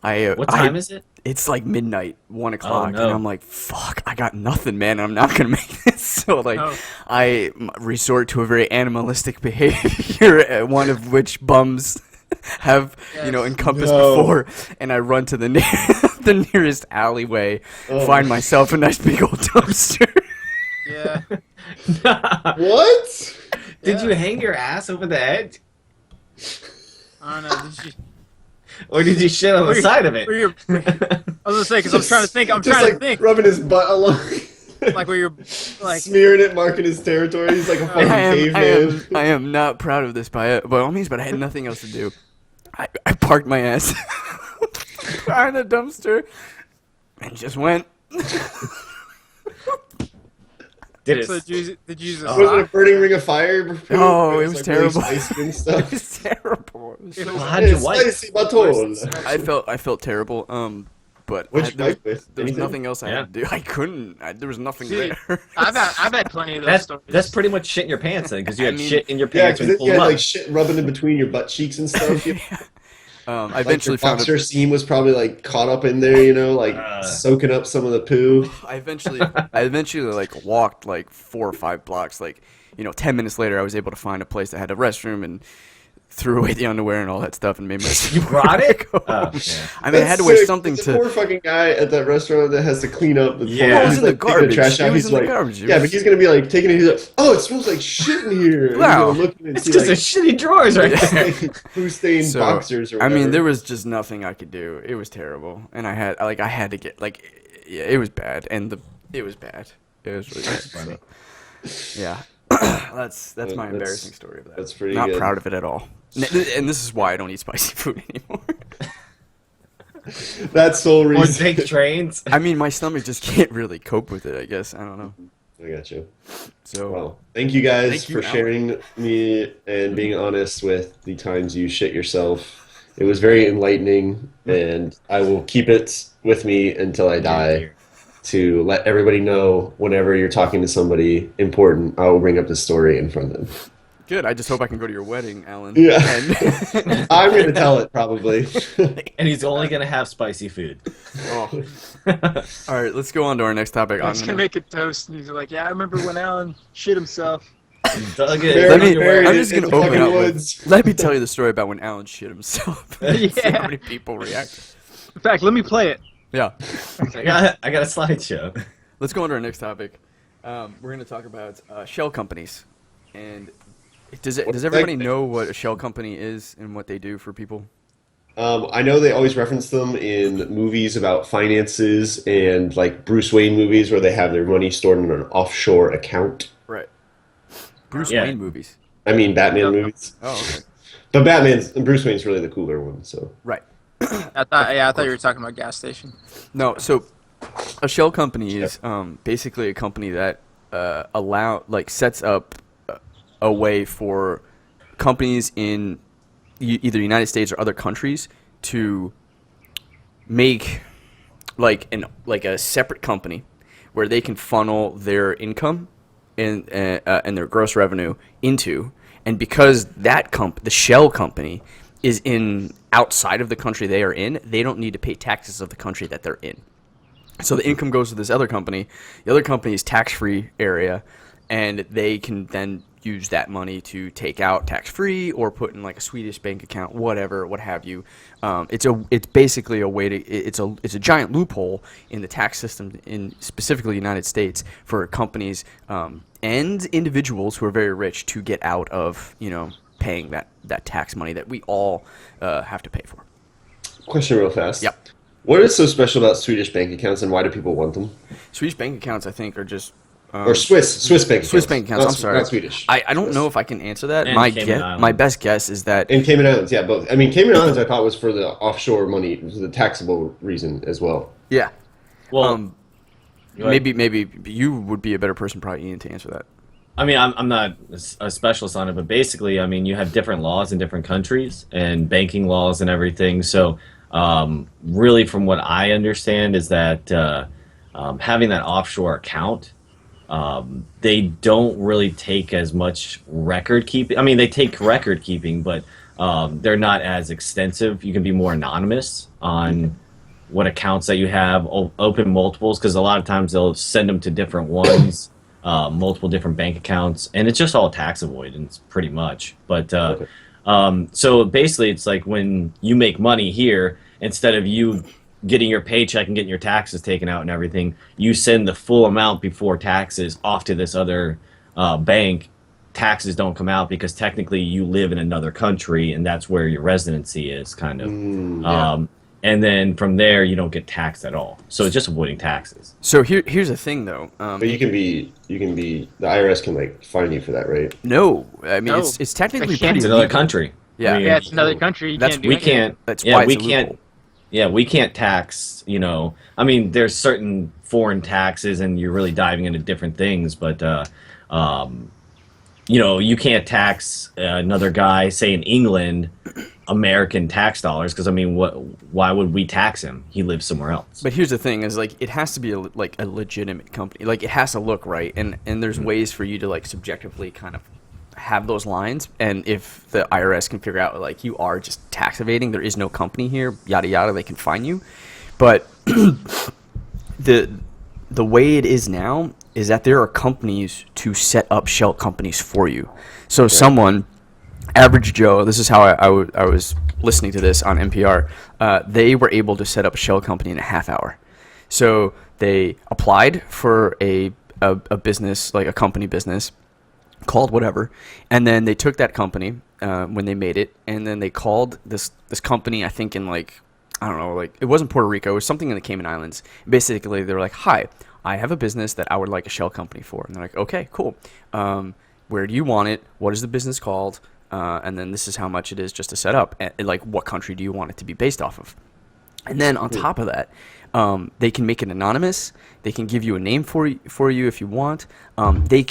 What time is it? It's like midnight, 1:00, no. and I'm like, fuck, I got nothing, man. I'm not gonna make this. So like, Oh. I resort to a very animalistic behavior, one of which bums have Yes. encompassed No. before, and I run to the the nearest alleyway, find myself a nice big old dumpster. Yeah. What? Did Yeah. you hang your ass over the edge, I don't know. Did you, or did you shit on the side of it? where you're, I was gonna say, because I'm trying to think. I'm Just trying like to think. rubbing his butt along. Like where you're like. Smearing it, marking his territory. He's like a fucking caveman. I am not proud of this by all means, but I had nothing else to do. I parked my ass behind the dumpster and just went. Did it? So did you use a Was it a sock? burning ring of fire? Oh, Where it it's, was like, really terrible. spicy and It stuff? was terrible. It was It so- was- Well, how'd you It's wipe? spicy batol. I felt terrible. But What'd you there was, wipe with? there was Anything? nothing else I had to do. I couldn't. There was nothing See, there. I've had plenty of those That's stories. pretty much shit in your pants then, because you I had mean- shit in your Yeah, pants because when you you pulled had them up. like shit rubbing in between your butt cheeks and stuff. I Like eventually your found boxer seam was probably like caught up in there, like soaking up some of the poo. I eventually like walked like 4 or 5 blocks. Like 10 minutes later, I was able to find a place that had a restroom, and threw away the underwear and all that stuff and made my You brought it? Oh, yeah. I mean, I had to wear something There's to. a poor fucking guy at that restaurant that has to clean up the Yeah. floor. It was He's, in the like, taking garbage. trash out. It was He's in the like, garbage. It yeah, was- but he's gonna be like taking it. He's like, oh, it smells like shit in here. And Wow. he's gonna look and It's see because like they're shitty drawers right there. blue stained So, boxers or I whatever. mean, there was just nothing I could do. It was terrible, and I had to get yeah, it was bad, and it was bad. It was really bad. Funny. So, yeah, that's my That's- embarrassing story of that. that's pretty Not good. proud of it at all. And this is why I don't eat spicy food anymore. That's sole Or reason. take trains. I mean, my stomach just can't really cope with it. I guess I don't know. I got you. So Well, thank you guys Thank you, for Alan. sharing me and being honest with the times you shit yourself. It was very enlightening, and I will keep it with me until I die to let everybody know whenever you're talking to somebody important, I will bring up this story in front of them. good. I just hope I can go to your wedding, Alan. Yeah. And- I'm going to tell it, probably. And he's only going to have spicy food. oh. All right, let's go on to our next topic. I was gonna make a toast, and he's like, "Yeah, I remember when Alan shit himself." Dug Buried- it. Let me- buried I'm it just in gonna the open fucking up with- woods. Let me tell you the story about when Alan shit himself. See Yeah. how many people react. In fact, let me play it. Yeah. I got a slideshow. Let's go on to our next topic. We're going to talk about shell companies. And does everybody know what a shell company is and what they do for people? I know they always reference them in movies about finances and like Bruce Wayne movies where they have their money stored in an offshore account. Right. Bruce Yeah. Wayne movies. I mean, Batman Yeah. movies. Oh, okay. But Bruce Wayne's really the cooler one, so. Right. I thought you were talking about gas station. No, so a shell company is basically a company that sets up a way for companies in either United States or other countries to make a separate company where they can funnel their income and their gross revenue into, and because the shell company is in outside of the country they are in, they don't need to pay taxes of the country that they're in. So the income goes to this other company. The other company is tax-free area, and they can then use that money to take out tax-free or put in like a Swedish bank account, whatever, what have you. It's basically a way to it's a giant loophole in the tax system in specifically the United States for companies and individuals who are very rich to get out of paying that tax money that we all have to pay for. Question real fast. Yep. What is so special about Swedish bank accounts and why do people want them? Swedish bank accounts, I think, are just Or Swiss bank accounts. Swiss bank accounts. Not, I'm sorry. Not Swedish. I don't Swiss. know if I can answer that. And My Cayman Islands. my best guess is that And Cayman Islands, yeah, both. I mean, Cayman Islands I thought was for the offshore money, for the taxable reason as well. yeah. Well, go ahead. Maybe you would be a better person, probably, Ian, to answer that. I mean, I'm not a specialist on it, but basically, I mean, you have different laws in different countries and banking laws and everything. So, really, from what I understand, is that having that offshore account, they don't really take as much record keeping. I mean, they take record keeping, but they're not as extensive. You can be more anonymous on what accounts that you have, open multiples, because a lot of times they'll send them to different ones. Multiple different bank accounts, and it's just all tax avoidance pretty much. But so basically, it's like when you make money here, instead of you getting your paycheck and getting your taxes taken out and everything, you send the full amount before taxes off to this other bank. Taxes don't come out because technically you live in another country, and that's where your residency is, kind of. Yeah. And then from there, you don't get taxed at all. So it's just avoiding taxes. So here's the thing, though. But you can be, the IRS can like fine you for that, right? No, I mean No. it's technically They can't. pretty It's another legal. country. Yeah. I mean, Yeah, it's another country. You That's- can't do we anything. can't. That's yeah, why we it's a can't. loophole. Yeah, we can't tax. I mean, there's certain foreign taxes, and you're really diving into different things. But you can't tax another guy, say in England, American tax dollars, because I mean, why would we tax him? He lives somewhere else. But here's the thing: is like it has to be a legitimate company. Like it has to look right, and there's ways for you to like subjectively kind of have those lines. And if the IRS can figure out like you are just tax evading, there is no company here, yada yada, they can fine you. But the way it is now is that there are companies to set up shell companies for you. So someone average Joe, this is how I was listening to this on NPR. They were able to set up a shell company in a half hour. So they applied for a business, like a company business, called whatever, and then they took that company when they made it, and then they called this company, I think in like, I don't know, like it wasn't Puerto Rico, it was something in the Cayman Islands. Basically, they were like, "Hi, I have a business that I would like a shell company for," and they're like, "Okay, cool. Where do you want it? What is the business called? And then this is how much it is just to set up. And, like, what country do you want it to be based off of?" And then on top of that, they can make it anonymous. They can give you a name for you if you want. You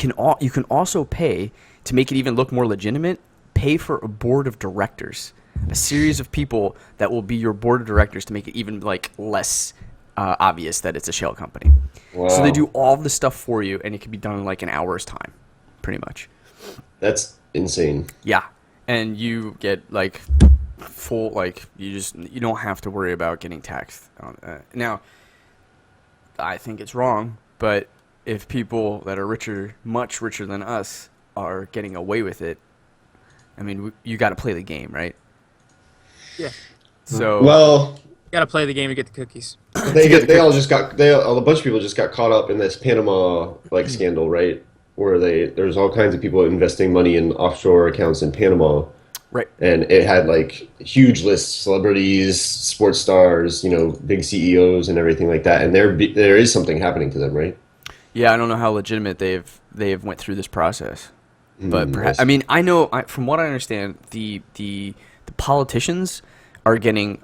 can also pay to make it even look more legitimate. Pay for a board of directors, a series of people that will be your board of directors to make it even like less obvious that it's a shell company. Wow. So they do all the stuff for you, and it can be done in like an hour's time, pretty much. That's insane. Yeah, and you get like full, like you don't have to worry about getting taxed. Now, I think it's wrong, but if people that are richer, much richer than us, are getting away with it, I mean, you got to play the game, right? Yeah. So Well, Got to play the game to get the cookies. a bunch of people just got caught up in this Panama scandal, right? Where there's all kinds of people investing money in offshore accounts in Panama. right. And it had like huge lists, celebrities, sports stars, big CEOs and everything like that. And there is something happening to them, right? Yeah, I don't know how legitimate they've went through this process, but perhaps I see. I mean I know from what I understand the politicians are getting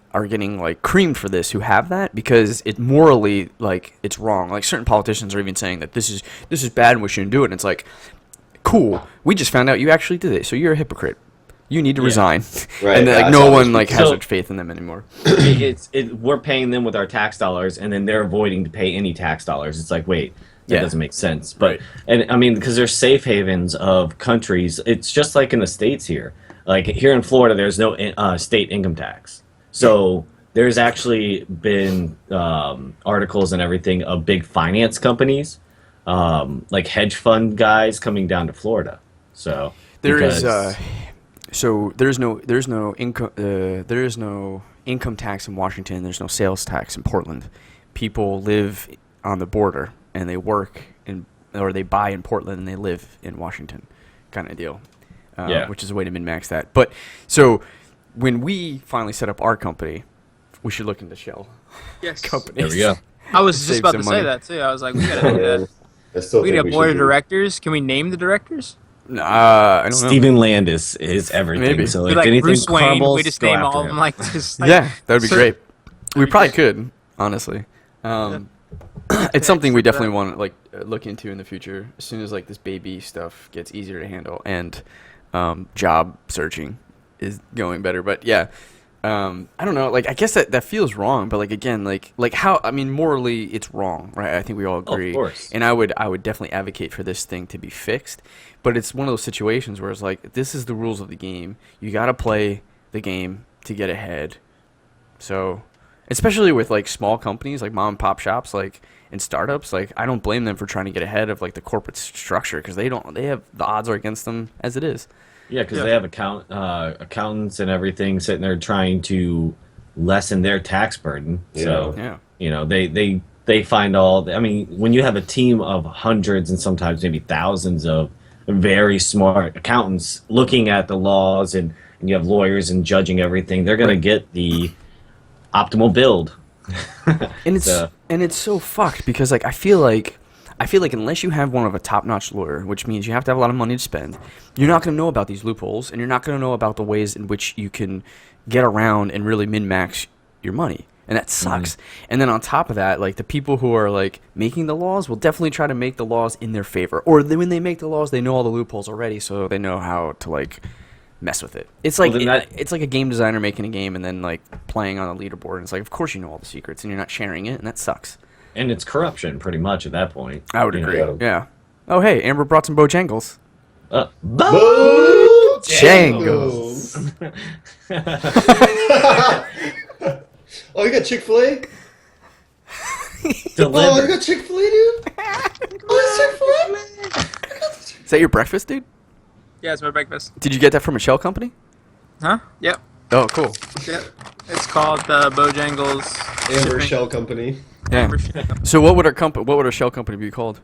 like creamed for this who have that, because it morally, like, it's wrong. Like certain politicians are even saying that this is bad and we shouldn't do it. And it's like, cool, we just found out you actually did it, so you're a hypocrite. You need to resign. Right. And then, like, That's no all one those has So- much faith in them anymore. We're paying them with our tax dollars, and then they're avoiding to pay any tax dollars. It's like, wait, that Yeah. doesn't make sense. But Right. and I mean, because there's safe havens of countries. It's just like in the States here. Like here in Florida, there's no state income tax. So there's actually been articles and everything of big finance companies, like hedge fund guys coming down to Florida. So There is because- so there's no income tax in Washington. There's no sales tax in Portland. People live on the border and they work or they buy in Portland and they live in Washington, kind of deal. Which is a way to min-max that. But so when we finally set up our company, we should look into shell Yes. companies. There we go. I was just Save about some to money. say that too. I was like, we gotta do that. I still We think need a we board should of do it. directors. Can we name the directors? I don't know. Stephen Landis is everything. Maybe. So Be if like anything Bruce Wayne. crumbles, We just go name after all of him. them like this. Like, Yeah, that would be so- great. We probably could, honestly. It's something we definitely want to look into in the future, as soon as like this baby stuff gets easier to handle and job searching is going better. But yeah, I don't know. Like, I guess that feels wrong, but like again, like how, I mean, morally it's wrong, right? I think we all agree. Of course. And I would definitely advocate for this thing to be fixed. But it's one of those situations where it's like, this is the rules of the game. You got to play the game to get ahead. So, especially with like small companies, like mom and pop shops, like, and startups, like, I don't blame them for trying to get ahead of like the corporate structure, because they have the odds are against them as it is. Yeah, because Yeah. they have accountants and everything sitting there trying to lessen their tax burden. So Yeah. they find all. I mean, when you have a team of hundreds and sometimes maybe thousands of very smart accountants looking at the laws, and you have lawyers and judging everything, they're going to get the optimal build. And it's so fucked, because like I feel like unless you have one of a top-notch lawyer, which means you have to have a lot of money to spend, you're not going to know about these loopholes, and you're not going to know about the ways in which you can get around and really min-max your money. And that sucks. And then on top of that, like, the people who are like making the laws will definitely try to make the laws in their favor. Or when they make the laws, they know all the loopholes already, so they know how to like mess with it. It's like it's like a game designer making a game and then like playing on a leaderboard. And it's like, of course you know all the secrets, and you're not sharing it, and that sucks. And it's corruption, pretty much, at that point. I would You agree. know. Yeah. Oh, hey, Amber brought some Bojangles. Bojangles. Oh, you got Chick-fil-A? Oh, you Delivered. got Chick-fil-A, dude? Oh, it's Chick-fil-A? Is that your breakfast, dude? Yeah, it's my breakfast. Did you get that from a shell company? Huh? Yep. Oh, cool. Yep. It's called Bojangles Amber Shipping. Shell Company. Yeah. Amber Shipping. So what would our shell company be called?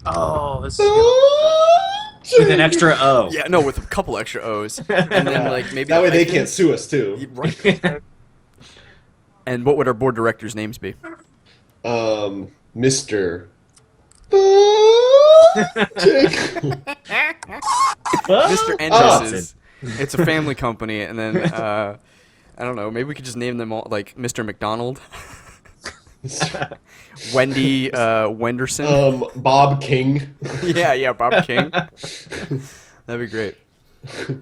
Oh, this is good. With an extra O. Yeah, no, with a couple extra O's, and then like maybe That the way they hyphen. can't sue us too. Right. And what would our board directors' names be? Mr. Mr. Andres's. It's a family company, and then I don't know. Maybe we could just name them all like Mr. McDonald, Wendy Wenderson. Bob King. Yeah, Bob King. That'd be great.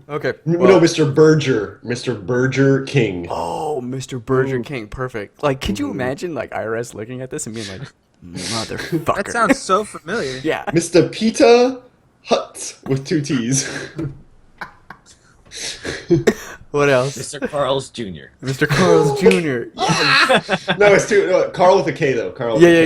Okay. No, well- Mr. Berger. Mr. Berger King. Oh, Mr. Berger King, perfect. Like, could you imagine like IRS looking at this and being like, motherfucker? That sounds so familiar. Yeah. Mr. Peter Hutt with 2 T's. What else? Mr. Carl's Jr. Mr. Carl's Jr. No, it's Carl with a K though. Carl. With Yeah, a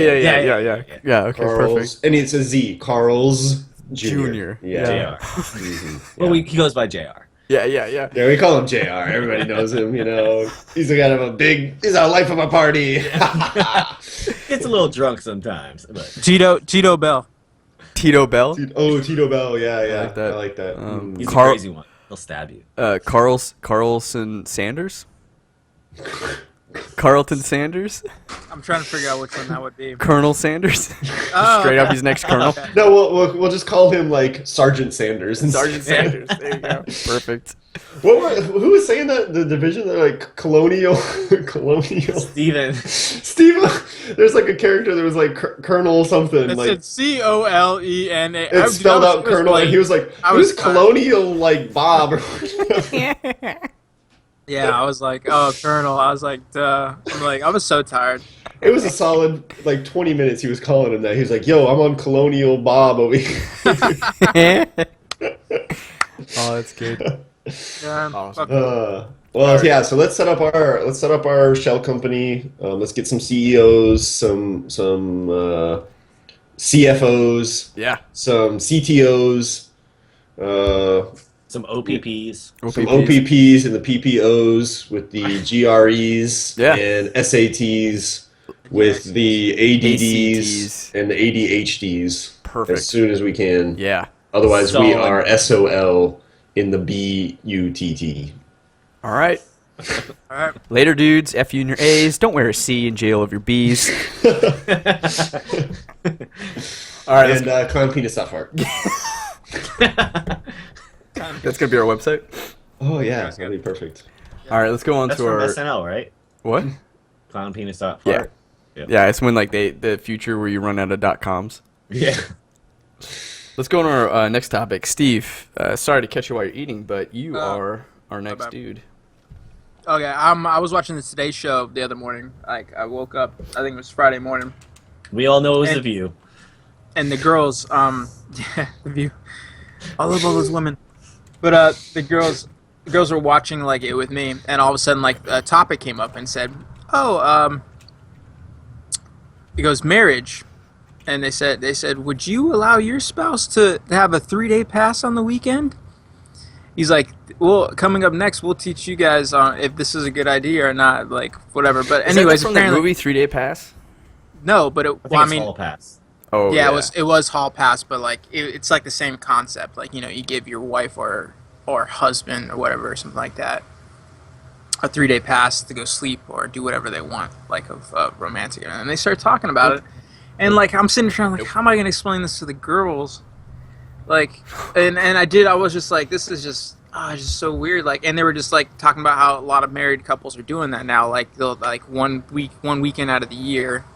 K. yeah. Okay, Carl's, perfect. and it's a Z. Carl's Jr. Junior. Yeah. JR. Mhm. Well, he goes by JR. Yeah. Yeah, we call him JR. Everybody knows him, you know. He's a kind of he's a life of a party. Gets a little drunk sometimes. But Tito Bell. Tito Bell. Oh, Tito Bell. Yeah. I like that. he's Carl- a crazy one. He'll stab you. Carlson Sanders. Carlton Sanders. I'm trying to figure out which one that would be. Colonel Sanders. Oh, Straight up, okay. he's next colonel. Okay. No, we'll just call him like Sergeant Sanders. Sergeant Sanders. There you go. Perfect. Who was saying that? The division? They're like colonial. Steven. Steve, there's like a character that was like Colonel something. It like said COLENA. it spelled out Colonel, and he was like, "Who's colonial like Bob?" Or whatever. Yeah, I was like, oh, Colonel. I was like, duh. I was so tired. It was a solid like 20 minutes. He was calling him that. He was like, "Yo, I'm on Colonial Bob over here." Oh, that's good. Yeah, Awesome. fuck. Well, yeah. So let's set up our shell company. Let's get some CEOs, some CFOs, Yeah. some CTOs, Some OPPs. some OPPs and the PPOs with the GREs Yeah. and SATs with the ADDs ACTs. and the ADHDs Perfect. as soon as we can. Yeah. Otherwise, we Solid. are SOL in the BUTT. All right. All right. Later, dudes. F you and your A's. Don't wear a C in jail of your B's. All right. And clown penis fart. That's gonna be our website. Oh yeah, that'd be perfect. All right. Let's go on That's to from our SNL, right? what? Clown penis fart. Yeah. Yeah. It's when like the future where you run out of .coms. Yeah. Let's go on our next topic. Steve, sorry to catch you while you're eating, but you are our next bad. dude. Okay, I was watching the Today Show the other morning. Like, I woke up, I think it was Friday morning, We all know it was And- The View. and the girls, yeah, the View. I love all those women. But the girls were watching like it with me, and all of a sudden like a topic came up and said, "Oh, it goes marriage," and they said, "Would you allow your spouse to have a 3-day pass on the weekend?" He's like, "Well, coming up next, we'll teach you guys on if this is a good idea or not, like whatever." But Is that anyways, from the apparently movie 3-Day Pass? no, but I think well, I it's mean. Hall Pass. Oh Yeah, it was hall pass, but like it's like the same concept. Like, you know, you give your wife or husband or whatever, something like that, a 3-day pass to go sleep or do whatever they want, like of romantic. And they started talking about it, and like I'm sitting there trying like, how am I gonna explain this to the girls? Like, and I was just like, this is just just so weird. Like, and they were just like talking about how a lot of married couples are doing that now. Like they'll like one weekend out of the year,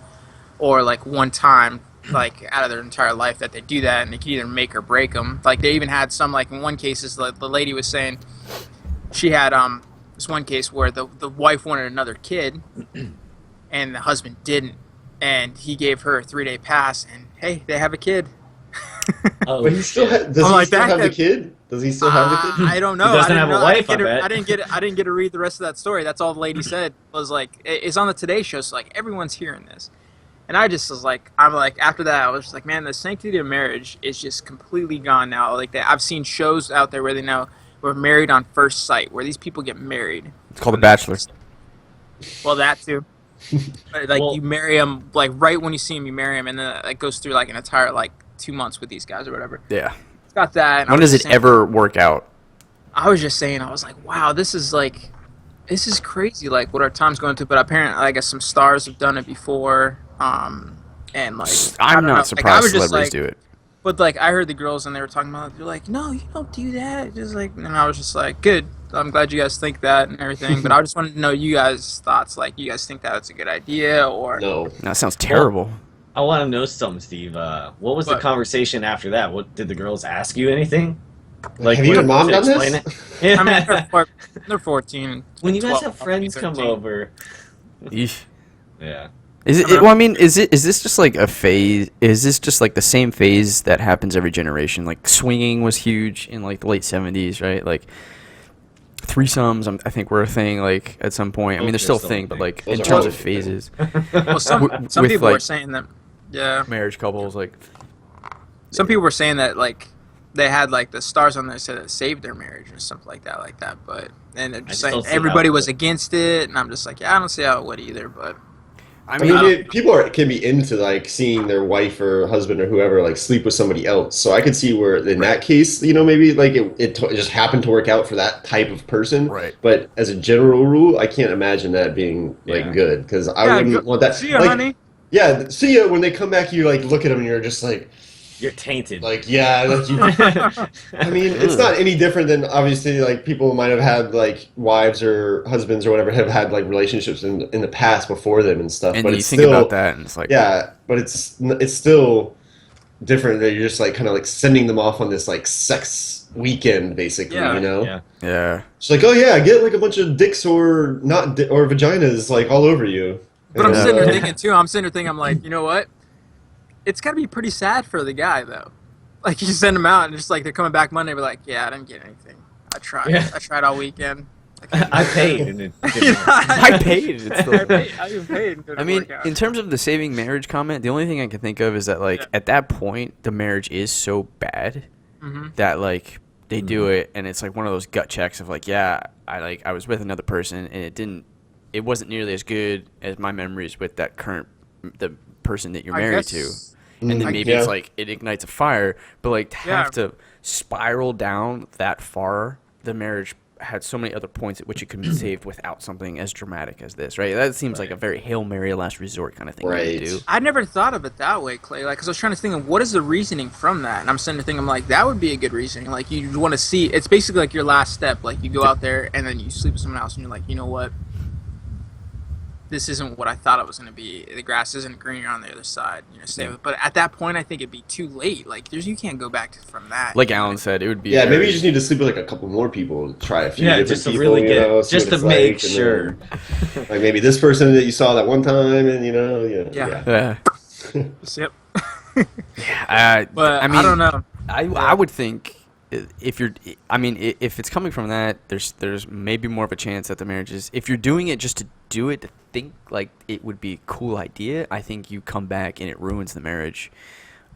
or like one time like out of their entire life that they do that, and they can either make or break them. Like they even had some, like in one case, the lady was saying she had this one case where the wife wanted another kid and the husband didn't, and he gave her a 3-day pass, and hey, they have a kid. Oh, But he still shit. does I'm he like, still that have the could- kid? Does he still have the kid? I don't know. He doesn't I didn't have a know. wife, I I bet. didn't get to read the rest of that story. That's all the lady said was like, it's on the Today Show, so like everyone's hearing this. And I just was like, I'm like, after that, I was just like, man, the sanctity of marriage is just completely gone now. Like that, I've seen shows out there where they now we're married on first sight, where these people get married. It's called The Bachelor. Well, that too. But, like Well- you marry them, like right when you see them, you marry them, and then it goes through like an entire like 2 months with these guys or whatever. Yeah. It's got that. and I When was does it just saying- ever work out? I was just saying, I was like, wow, this is crazy, like what our time's going through. But apparently, I guess some stars have done it before. And like, I I'm don't know, not like, I surprised was just celebrities like, do it. But like, I heard the girls and they were talking about it. They're like, no, you don't do that. Just like, and I was just like, good. I'm glad you guys think that and everything. But I just wanted to know you guys' thoughts. Like, you guys think that's a good idea or? No. That sounds terrible. I want to know something, Steve. What was the What? conversation after that? What did the girls ask you anything? Have you and mom done this? Yeah. I mean, they're 14. when you guys 12, have friends come 13. over. Eesh. Yeah. Is it? Well, I mean, is this just like a phase? Is this just like the same phase that happens every generation? Like swinging was huge in like the late '70s, right? Like threesomes, I think were a thing. Like at some point, I mean, they're Those are still a still a thing, but thing. like Those in are terms of always a thing. phases, Well, some with, people were like, saying that. Yeah. marriage couples, like Some people were saying that like they had like the stars on there said it saved their marriage or something like that. But and they're just just saying don't see how everybody it was would. against it, and I'm just like, yeah, I don't see how it would either. But I I mean, mean, people can be into like seeing their wife or husband or whoever like sleep with somebody else. So I could see where in that case, maybe like it just happened to work out for that type of person. Right. But as a general rule, I can't imagine that being like Yeah. good because I yeah, wouldn't want that. See ya, like, honey. Yeah, see ya when they come back. You like look at them and you're just like You're tainted. yeah, like you. I mean, it's not any different than obviously like people might have had like wives or husbands or whatever have had like relationships in the past before them and stuff. and but you it's think still, about that, and it's like, yeah, but it's still different that you're just like kind of like sending them off on this like sex weekend basically, Yeah. Yeah. yeah. It's like, oh yeah, get like a bunch of dicks or not or vaginas like all over you. But I'm And, sitting there thinking too. I'm like, you know what? It's got to be pretty sad for the guy though. Like you send them out and just like they're coming back Monday, but like, yeah, I didn't get anything. I tried. Yeah. I tried all weekend. I paid. And it didn't work. I paid. It's still- I even paid. and it I didn't mean, work out. in terms of the saving marriage comment, the only thing I can think of is that like Yeah. at that point, the marriage is so bad Mhm. that like they do it, and it's like one of those gut checks of like, yeah, I was with another person, and it wasn't nearly as good as my memories with the person that you're I married guess- to. And then Mm, maybe yeah. it's like it ignites a fire, but like to Yeah. have to spiral down that far, the marriage had so many other points at which it could be saved without something as dramatic as this, right? That seems like a very Hail Mary last resort kind of thing Right. to do. I never thought of it that way, Clay. Like, cause I was trying to think of what is the reasoning from that, and I'm sitting there thinking, I'm like, that would be a good reasoning. Like, you want to see. It's basically like your last step. Like, you go out there and then you sleep with someone else, and you're like, you know what? This isn't what I thought it was going to be. The grass isn't greener on the other side. Stay with. But at that point, I think it'd be too late. Like, you can't go back from that. Like Alan said, it would be Yeah, maybe very- you just need to sleep with like a couple more people. Try a few Yeah, different just to people, really get, see just what to it's make like, and sure. then, like maybe this person that you saw that one time, and Yeah. Yeah. Yep. But I mean, I don't know. I would think if you're, I mean, if it's coming from that, there's maybe more of a chance that the marriage is. If you're doing it just to do it, to think like it would be a cool idea, I think you come back and it ruins the marriage.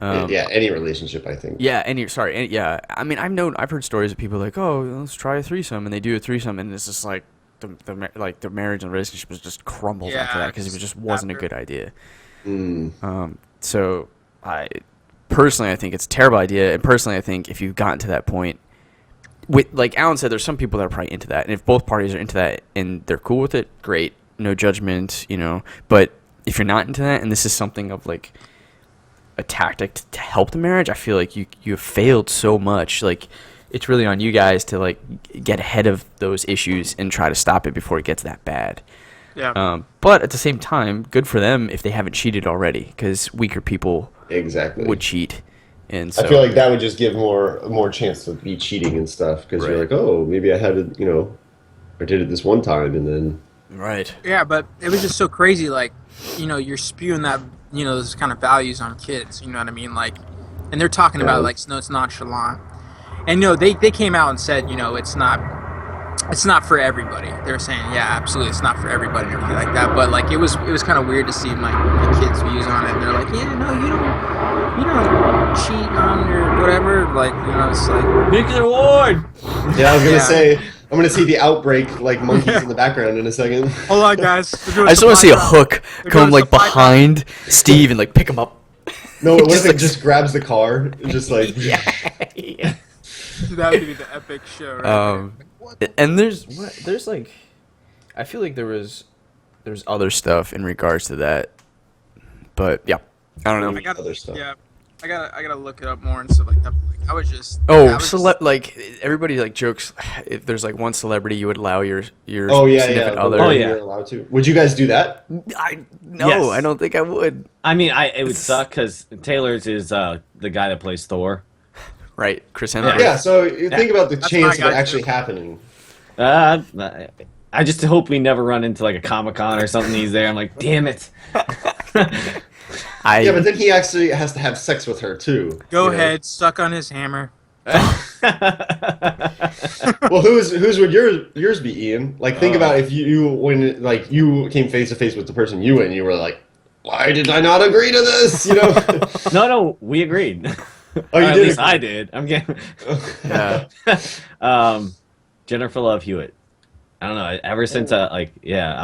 yeah, any relationship, I think. Yeah, yeah. I mean, I've heard stories of people like, oh, let's try a threesome, and they do a threesome, and it's just like the marriage and relationship was just crumbled Yeah, after that because it just wasn't a after. good idea. Mm. So I personally, I think it's a terrible idea, and personally, I think if you've gotten to that point, with like Alan said, there's some people that are probably into that, and if both parties are into that and they're cool with it, great, no judgment, But if you're not into that, and this is something of like a tactic to help the marriage, I feel like you have failed so much. Like it's really on you guys to like get ahead of those issues and try to stop it before it gets that bad. Yeah. But at the same time, good for them if they haven't cheated already, because weaker people Exactly. would cheat, and so I feel like that would just give more chance to be cheating and stuff because you're Right. like, oh, maybe I had it, I did it this one time and then. right. Yeah, but it was just so crazy. Like, you're spewing that, those kind of values on kids. You know what I mean? Like, and they're talking about Yeah. like, no, it's nonchalant. And they came out and said, it's not. it's not for everybody. They're saying, yeah, absolutely, it's not for everybody and everything like that. But like, it was kind of weird to see my kids' views on it. And they're like, yeah, no, you don't cheat on your whatever. Like, it's like Nuclear Ward. Yeah, I was gonna Yeah. say I'm gonna see the outbreak like monkeys in the background in a second. hold on, guys. I just want to see a hook They're come doing like supply drop. behind Steve and like pick him up. No, what Just if it like- just grabs the car and just like yeah. That would be the epic show, right? And there's like, I feel like there's other stuff in regards to that, but yeah, I don't know. I gotta, other stuff. Yeah, I gotta look it up more and stuff like that. Like, I was just. Like everybody like jokes if there's like one celebrity you would allow your Oh yeah, significant yeah. other. Oh, yeah. You're allowed to. Would you guys do that? No, Yes. I don't think I would. I mean, it would suck because Taylor's is the guy that plays Thor. Right, Chris Hemsworth. Yeah. So you think about the That's chance my of it guy, actually too. happening. I just hope we never run into like a Comic-Con or something. He's there. I'm like, damn it. Yeah, but then he actually has to have sex with her too. Go you know? ahead, suck on his hammer. Well, whose would yours be, Ian? Like, think about if you when like you came face to face with the person you and you were like, why did I not agree to this? You know? No, we agreed. Oh, you Or at did least agree. I did. I'm getting. Yeah. Jennifer Love Hewitt. I don't know. Ever since I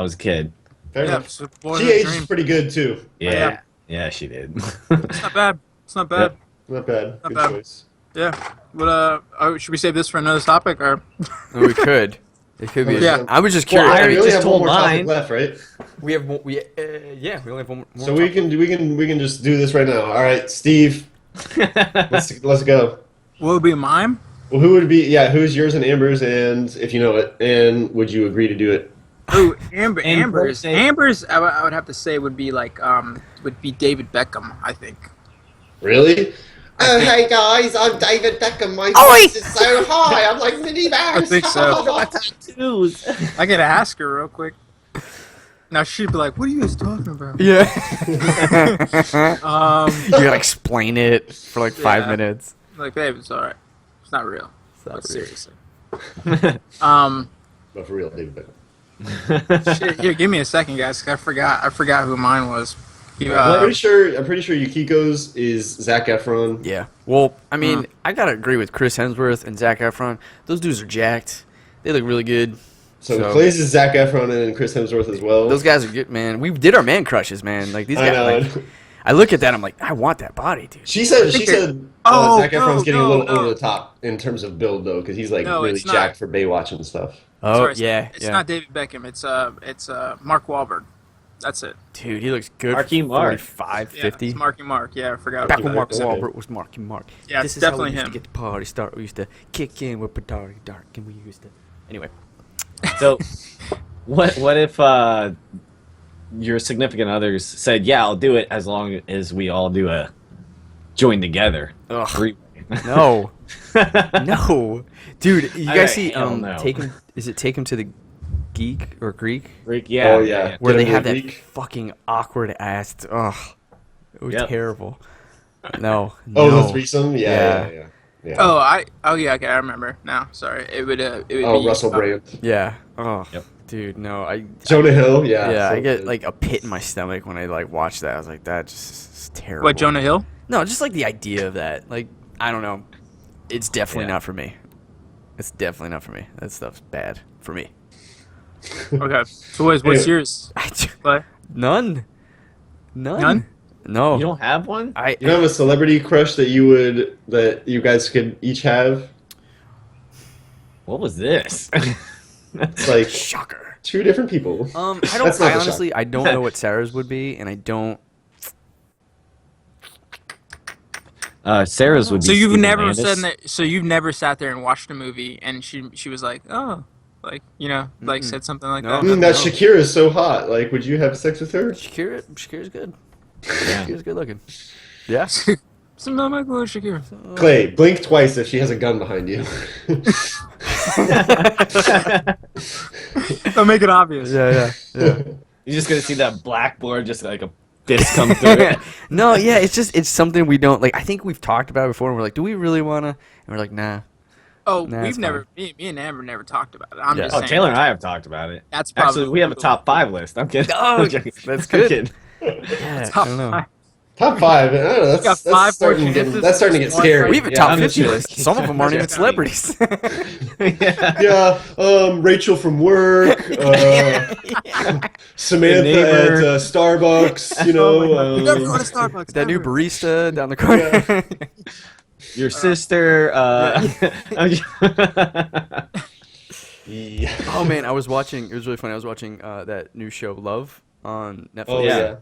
was a kid. Fair Yeah, enough. it's a boy She with a aged dream. pretty good too. Yeah, yeah, she did. It's not bad. It's not bad. Not bad. Not Good bad. choice. Yeah. But should we save this for another topic or? We could. It could be. Yeah. I was just Well, curious. I We already only just have one told more topic mine. left, right? we have we yeah. We only have one more. So we can just do this right now. All right, Steve. Let's go. What would be mine? Well, who would be? Yeah, who's yours and Amber's, and if you know it, and would you agree to do it? Ooh, And Amber's. birthday- Amber's. I would have to say would be like would be David Beckham. I think. Really? Oh, think- hey guys, I'm David Beckham. My Oi! voice is so high. I'm like Minnie Mouse. I think so. Tattoos. I gotta ask her real quick. Now she'd be like, "What are you guys talking about?" Yeah. Um, You gotta explain it for like 5 Yeah. minutes. like, babe, it's all right. It's not real. It's not But real. seriously. But for real, David Beckham. Shit, here, give me a second, guys. 'Cause I forgot who mine was. You, I'm pretty sure Yukiko's is Zac Efron. Yeah. Well, I mean, I gotta agree with Chris Hemsworth and Zac Efron. Those dudes are jacked. They look really good. So Clay's is Zac Efron and Chris Hemsworth as well. Those guys are good, man. We did our man crushes, man. Like these I guys. know. Like, I look at that, I'm like, I want that body, dude. She said Oh, Zac Efron's no, getting a little no. over the top in terms of build though, because he's like No, really it's not. jacked for Baywatch and stuff. Oh sorry, yeah, It's yeah. not David Beckham. It's Mark Wahlberg. That's it. Dude, he looks good. Marky for Mark. 45, Yeah, 50. it's Marky Mark. Yeah, I forgot. Back about when that. Mark Okay. Wahlberg was Marky Mark. Yeah, This it's is how definitely we used him. to get the party start. We used to kick in with Dark, and we used to. Anyway. So, what if your significant others said, "Yeah, I'll do it as long as we all do a join together." Ugh. Three- No. No. Dude, you guys see hell no. Take Him to the Geek or Greek? Greek, yeah. Oh, yeah. Where Get they him to have the that Greek. fucking awkward ass. Ugh. It was Yep. terrible. No. Oh, no. the threesome? Yeah. Yeah. Oh yeah, okay, I remember now. Sorry, it would be Russell Brand. Yeah. Oh, Yep. dude, no. Jonah Hill, yeah. Yeah, so I get good. like a pit in my stomach when I like watch that. I was like, that just is terrible. What, Jonah Hill? No, just like the idea of that. Like, I don't know. It's definitely Yeah. not for me. It's definitely not for me. That stuff's bad for me. Okay. So what's yours? Clay? None. None? No. You don't have one? I. You don't have a celebrity crush that you guys could each have? What was this? It's like Shocker. two different people. I That's don't. not I the honestly, I don't know what Sarah's would be, and I don't. Sarah's would be. So you've Stephen never Landis. said that. So you've never sat there and watched a movie, and she was like, oh, like like said something like No. that. That Shakira is so hot. Like, would you have sex with her? Shakira's good. Yeah. Shakira's good looking. Yeah. Some not Michael or Shakira. Clay, blink twice if she has a gun behind you. Don't make it obvious. Yeah. You're just gonna see that blackboard, just like a fist come through it. No, yeah, it's something we don't like. I think we've talked about it before, and we're like, do we really wanna? And we're like, nah. Oh, Nah, we've it's never, me and Amber never talked about it. I'm Yeah. just Oh, saying. Taylor and I have talked about it. That's probably Actually, we have a top 5 list. I'm kidding. Oh, I'm joking. that's I'm good. kidding. Yeah, top I don't know. 5. Top 5. I don't know. got That's 5 more starting to get chances that's starting to than get just one scary. We have a Yeah, top I'm 50 just- list. Some of them aren't even Yeah. celebrities. Yeah. Yeah, Rachel from work, Samantha neighbor. at Starbucks, you Oh my God. know. We never go to Starbucks. That new ever. barista down the corner. Your sister. I'm just- Yeah. Oh man, I was watching. It was really funny. I was watching that new show Love on Netflix. Oh Yeah. yeah.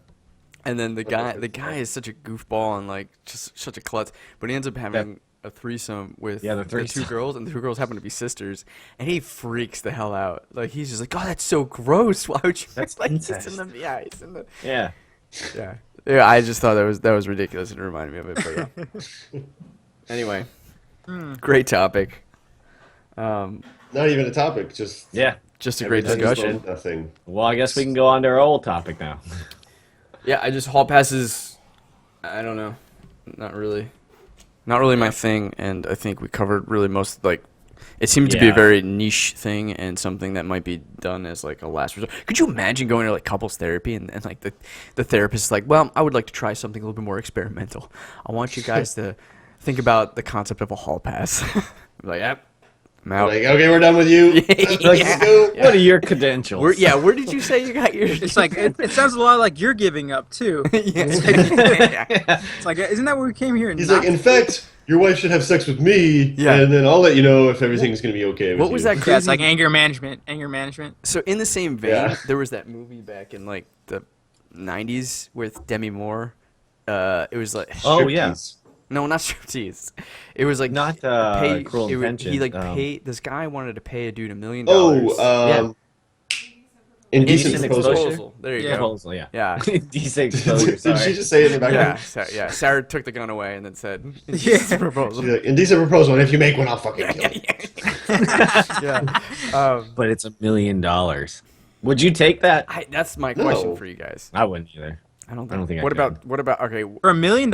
And then the guy is such a goofball and like just such a klutz, but he ends up having a threesome with Yeah, the two threesome. girls, and the 2 girls happen to be sisters, and he freaks the hell out. Like he's just like, "Oh, that's so gross. Why would you?" That's like incest. he's in the he's in the Yeah. yeah. I just thought that was ridiculous. It reminded me of it. But yeah. Anyway, great topic. Not even a topic, just Yeah. Just a great everything's discussion. going Nothing. Well, I guess we can go on to our old topic now. Yeah, I just hall passes. I don't know, not really my thing, and I think we covered really most like. It seemed to be a Yeah. very niche thing and something that might be done as like a last resort. Could you imagine going to like couples therapy and like the therapist is like, well, I would like to try something a little bit more experimental. I want you guys to think about the concept of a hall pass. I'm like, yep, I'm out. Like, okay, we're done with you. Let's go. What are your credentials? Where did you say you got your? It's like it sounds a lot like you're giving up too. yeah. It's like, isn't that what we came here? He's not like, in fact, your wife should have sex with me, Yeah. and then I'll let you know if everything's gonna be okay with What was you. that Yeah, crazy? it's like anger management. Anger management. So in the same vein, Yeah. there was that movie back in like the '90s with Demi Moore. It was like Oh, yeah. Striptease. no, not striptease. It was like Not Cruel He Intention. like paid. This guy wanted to pay a dude $1 million. Oh, indecent Indecent proposal. exposure. There you Yeah. go. Proposal, yeah. Yeah. Decent Did exposure, sorry. she just say it in the background? Yeah, Sarah took the gun away and then said, Yeah. "It's a proposal." She's like, indecent proposal, and if you make one, I'll fucking kill you. Yeah. But it's $1 million. Would you take that? That's my question No. for you guys. I wouldn't either. I don't don't think I What could. about? Okay. For $1 million?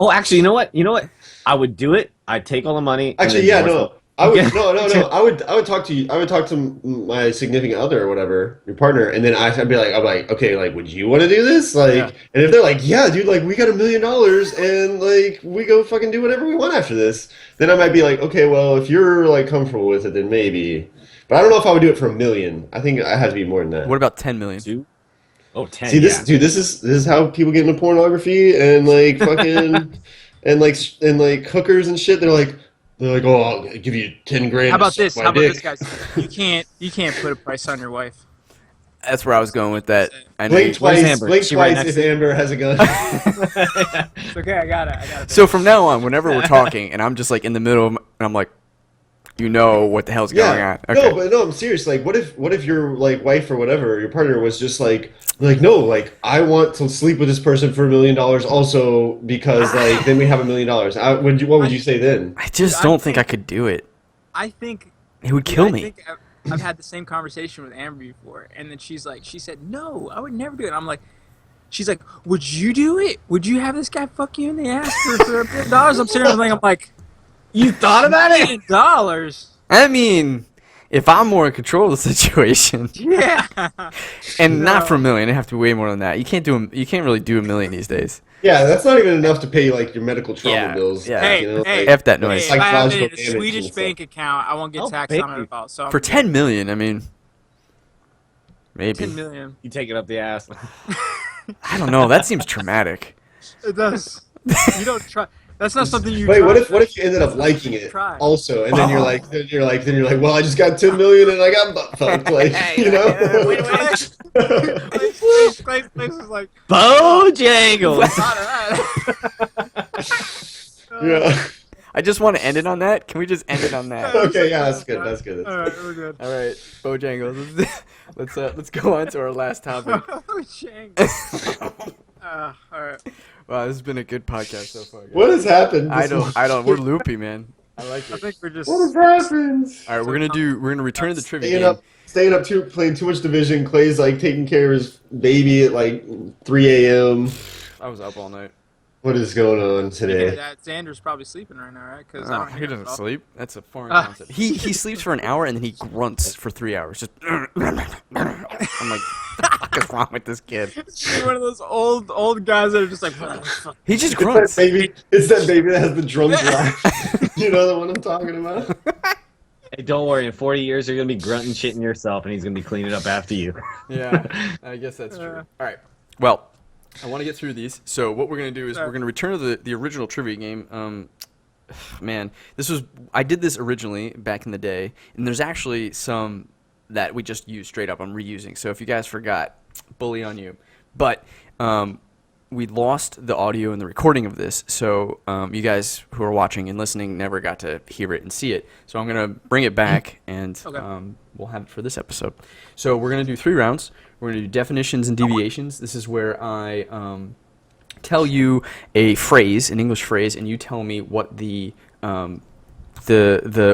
Oh, actually, you know what? I would do it. I'd take all the money. and Actually, then yeah, divorce no. I would Yeah. no. I would talk to you. I would talk to my significant other or whatever, your partner, and then I'd be like, okay, like, would you want to do this? Like, Yeah. and if they're like, yeah, dude, like, we got $1 million, and like, we go fucking do whatever we want after this, then I might be like, okay, well, if you're like comfortable with it, then maybe. But I don't know if I would do it for $1 million. I think I have to be more than that. What about 10 million? Two? Oh, 10. See this, yeah. dude. This is how people get into pornography and like fucking and like hookers and shit. They're like, oh, I'll give you 10 grand. How about to this? suck How my about this, dick." guys? You can't put a price on your wife. That's where I was going with that. I know Blink you- twice. Amber? Blink She right twice next if to Amber has a gun. It's okay, I got it. So from now on, whenever we're talking and I'm just like in the middle, and I'm like, you know what the hell's going on? Okay. No, but no, I'm serious. Like, what if your like wife or whatever, your partner was just like no, like I want to sleep with this person for $1 million also because like then we have $1 million. What would you say then? I just don't think I could do it. I think It would dude, kill I me. think I've had the same conversation with Amber before, and then she said, no, I would never do it. I'm like, she's like, would you do it? Would you have this guy fuck you in the ass for $1 million? I'm sitting there like, I'm like, You thought about $1 it? million? I mean, if I'm more in control of the situation, Yeah. and not for $1 million, it'd have to be way more than that. You can't really do $1 million these days. Yeah, that's not even enough to pay like your medical trauma Yeah, bills. yeah. Hey, you know, hey, like- F that noise. Hey, if I have it in Psychological a damage Swedish and stuff. bank account, I won't get Oh, taxed on baby. it at all. So For 10 million, I mean, maybe. 10 million. You take it up the ass. I don't know. That seems traumatic. It does. You don't try. That's not something you. Wait, try. what if you ended up liking it Try. also, and then Oh. you're like, well, I just got 10 million and I got butt fucked, like, you know? Wait. Clay's face is like. Bojangles! Not of that. Yeah. I just want to end it on that. Can we just end it on that? Okay, yeah, that's good. That's good. All right, we're good. All right, Bojangles. Let's go on to our last topic. All right. Wow, this has been a good podcast so far. Guys. What has happened? I don't. We're loopy, man. I like I it. think we're just. What has happened? All right, we're gonna return to the trivia game. Staying up playing too much Division. Clay's like taking care of his baby at like 3 a.m. I was up all night. What is going on Speaking of today? that, Xander's probably sleeping right now, right? Because I Oh, don't he hear him doesn't at all. sleep. That's a foreign Ah. concept. He sleeps for an hour and then he grunts for 3 hours. Just I'm like, what the fuck is wrong with this kid? You're one of those old guys that are just like, "Fuck." He just It's that grunts. baby. It's that baby that has the drums laugh. You know the one I'm talking about? Hey, don't worry. In 40 years, you're gonna be grunting, shitting yourself, and he's gonna be cleaning up after you. Yeah, I guess that's true. All right. Well, I want to get through these. So what we're gonna do is we're gonna return to the original trivia game. Man, I did this originally back in the day, and there's actually some that we just used straight up. I'm reusing. So if you guys forgot, bully on you. But we lost the audio and the recording of this, so you guys who are watching and listening never got to hear it and see it. So I'm gonna bring it back, and we'll have it for this episode. So we're gonna do 3 rounds. We're gonna do definitions and deviations. This is where I tell you a phrase, an English phrase, and you tell me what the